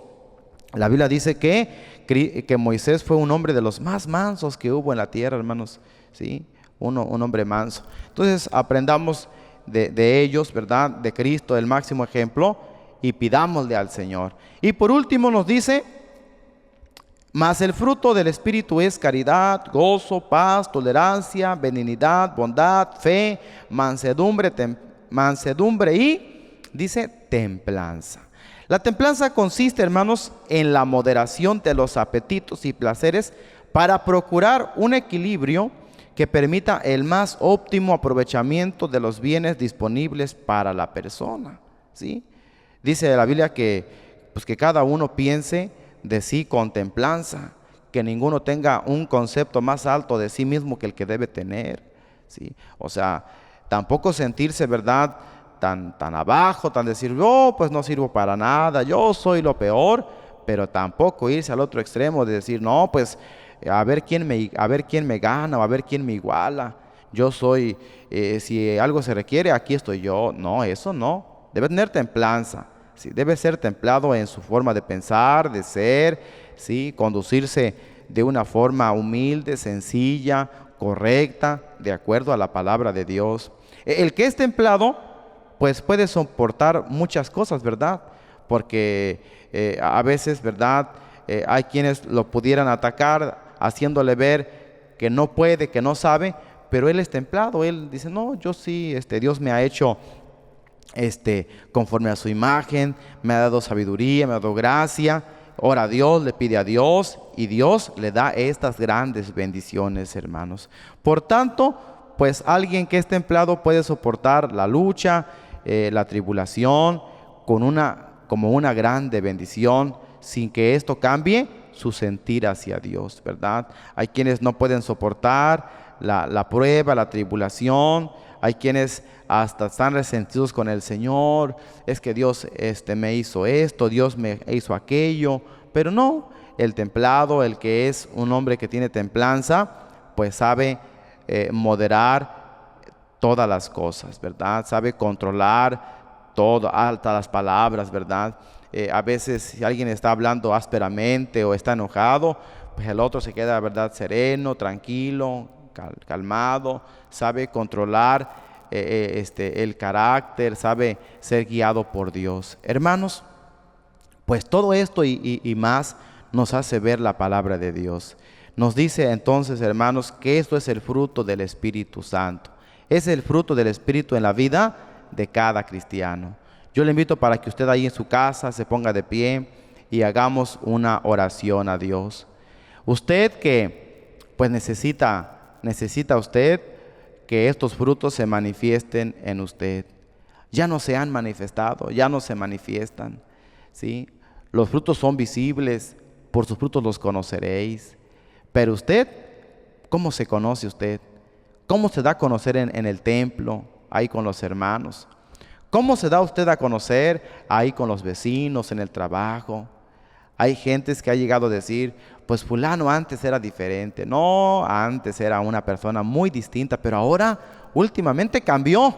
La Biblia dice que Moisés fue un hombre de los más mansos que hubo en la tierra, hermanos, ¿sí? Un hombre manso. Entonces aprendamos de ellos, ¿verdad? De Cristo, el máximo ejemplo, y pidámosle al Señor. Y por último nos dice: mas el fruto del Espíritu es caridad, gozo, paz, tolerancia, benignidad, bondad, fe, mansedumbre y, dice, templanza. La templanza consiste, hermanos, en la moderación de los apetitos y placeres para procurar un equilibrio que permita el más óptimo aprovechamiento de los bienes disponibles para la persona, ¿sí? Dice la Biblia que cada uno piense de sí con templanza, que ninguno tenga un concepto más alto de sí mismo que el que debe tener, ¿sí? O sea, tampoco sentirse, ¿verdad?, tan abajo, tan decir, yo pues no sirvo para nada, yo soy lo peor, pero tampoco irse al otro extremo de decir, no, pues a ver quién me gana o a ver quién me iguala. Yo soy, si algo se requiere, aquí estoy yo. No, eso no. Debe tener templanza, ¿sí? Debe ser templado en su forma de pensar, de ser, ¿sí? Conducirse de una forma humilde, sencilla, correcta, de acuerdo a la palabra de Dios. El que es templado, pues puede soportar muchas cosas, ¿verdad? Porque a veces, ¿verdad?, hay quienes lo pudieran atacar haciéndole ver que no puede, que no sabe, pero él es templado. Él dice, no, yo sí, Dios me ha hecho conforme a su imagen, me ha dado sabiduría, me ha dado gracia. Ora a Dios, le pide a Dios y Dios le da estas grandes bendiciones, hermanos. Por tanto, pues alguien que es templado puede soportar la lucha, la tribulación como una grande bendición, sin que esto cambie su sentir hacia Dios, ¿verdad? Hay quienes no pueden soportar la prueba, la tribulación. Hay quienes hasta están resentidos con el Señor. Es que Dios me hizo esto, Dios me hizo aquello. Pero no, el templado, el que es un hombre que tiene templanza, pues sabe moderar todas las cosas, ¿verdad? Sabe controlar todo, hasta las palabras, ¿verdad? A veces si alguien está hablando ásperamente o está enojado, pues el otro se queda, ¿verdad?, sereno, tranquilo, calmado, sabe controlar el carácter, sabe ser guiado por Dios. Hermanos, pues todo esto y más nos hace ver la palabra de Dios. Nos dice entonces, hermanos, que esto es el fruto del Espíritu Santo. Es el fruto del Espíritu en la vida de cada cristiano. Yo le invito para que usted ahí en su casa se ponga de pie y hagamos una oración a Dios. Usted que pues necesita usted que estos frutos se manifiesten en usted. Ya no se han manifestado, ya no se manifiestan, ¿sí? Los frutos son visibles, por sus frutos los conoceréis. Pero usted, ¿cómo se conoce usted? ¿Cómo se da a conocer en el templo, ahí con los hermanos? ¿Cómo se da usted a conocer ahí con los vecinos, en el trabajo? Hay gentes que ha llegado a decir, pues fulano antes era diferente. No, antes era una persona muy distinta, pero ahora últimamente cambió.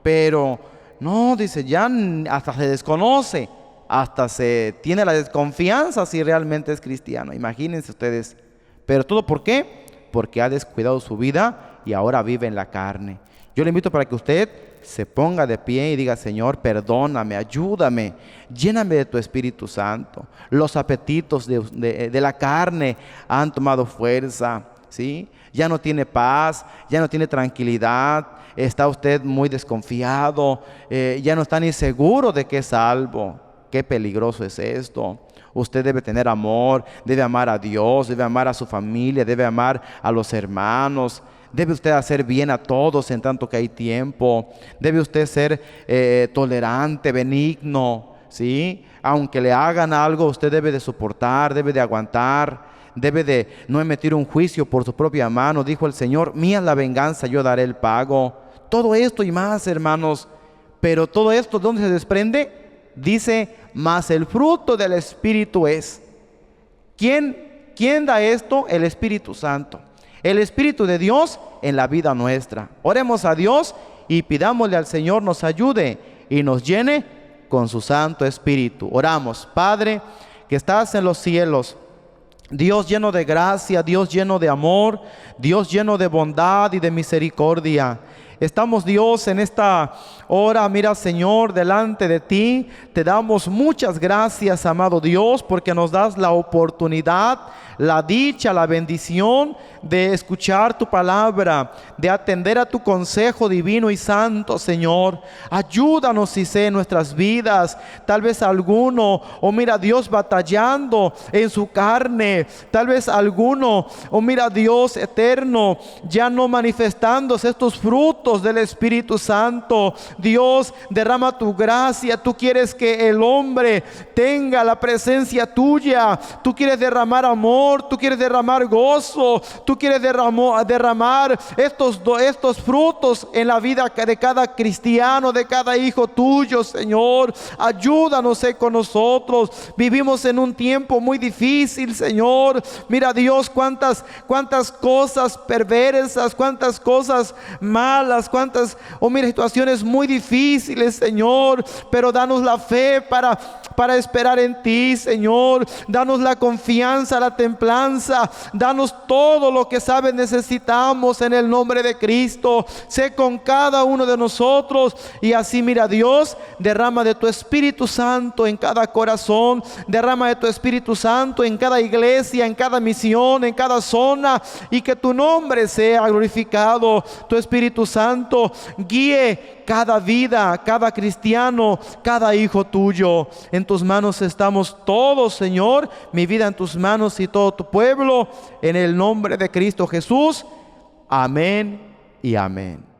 Pero no, dice, ya hasta se desconoce, hasta se tiene la desconfianza si realmente es cristiano. Imagínense ustedes. ¿Pero todo por qué? Porque ha descuidado su vida y ahora vive en la carne. Yo le invito para que usted se ponga de pie y diga, Señor, perdóname, ayúdame, lléname de tu Espíritu Santo. Los apetitos de la carne han tomado fuerza, ¿sí? Ya no tiene paz, ya no tiene tranquilidad, está usted muy desconfiado, ya no está ni seguro de que es salvo. Qué peligroso es esto. Usted debe tener amor, debe amar a Dios, debe amar a su familia, debe amar a los hermanos. Debe usted hacer bien a todos en tanto que hay tiempo. Debe usted ser tolerante, benigno, ¿sí? Aunque le hagan algo, usted debe de soportar, debe de aguantar, debe de no emitir un juicio por su propia mano. Dijo el Señor, mía es la venganza, yo daré el pago. Todo esto y más, hermanos. Pero todo esto, ¿de dónde se desprende? Dice, mas el fruto del Espíritu es. ¿Quién da esto? El Espíritu Santo. El Espíritu de Dios en la vida nuestra. Oremos a Dios y pidámosle al Señor nos ayude y nos llene con su Santo Espíritu. Oramos. Padre, que estás en los cielos, Dios lleno de gracia, Dios lleno de amor, Dios lleno de bondad y de misericordia. Estamos, Dios, en esta hora, mira, Señor, delante de ti. Te damos muchas gracias, amado Dios, porque nos das la oportunidad, la dicha, la bendición de escuchar tu palabra, de atender a tu consejo divino y santo, Señor. Ayúdanos, y sé, en nuestras vidas. Tal vez alguno, mira, Dios, batallando en su carne. Tal vez alguno, mira, Dios eterno, ya no manifestándose estos frutos del Espíritu Santo. Dios, derrama tu gracia. Tú quieres que el hombre tenga la presencia tuya. Tú quieres derramar amor, tú quieres derramar gozo, tú quieres derramar estos frutos en la vida de cada cristiano, de cada hijo tuyo, Señor. Ayúdanos con nosotros. Vivimos en un tiempo muy difícil, Señor. Mira, Dios, cuántas cosas perversas, cuántas cosas malas, mira, situaciones muy difíciles, Señor. Pero danos la fe para esperar en ti, Señor. Danos la confianza, la templanza. Danos todo lo que sabes necesitamos en el nombre de Cristo. Sé con cada uno de nosotros. Y así, mira, Dios, derrama de tu Espíritu Santo en cada corazón. Derrama de tu Espíritu Santo en cada iglesia, en cada misión, en cada zona. Y que tu nombre sea glorificado. Tu Espíritu Santo guíe cada vida, cada cristiano, cada hijo tuyo. En tus manos estamos todos, Señor. Mi vida en tus manos y todo tu pueblo. En el nombre de Cristo Jesús. Amén y amén.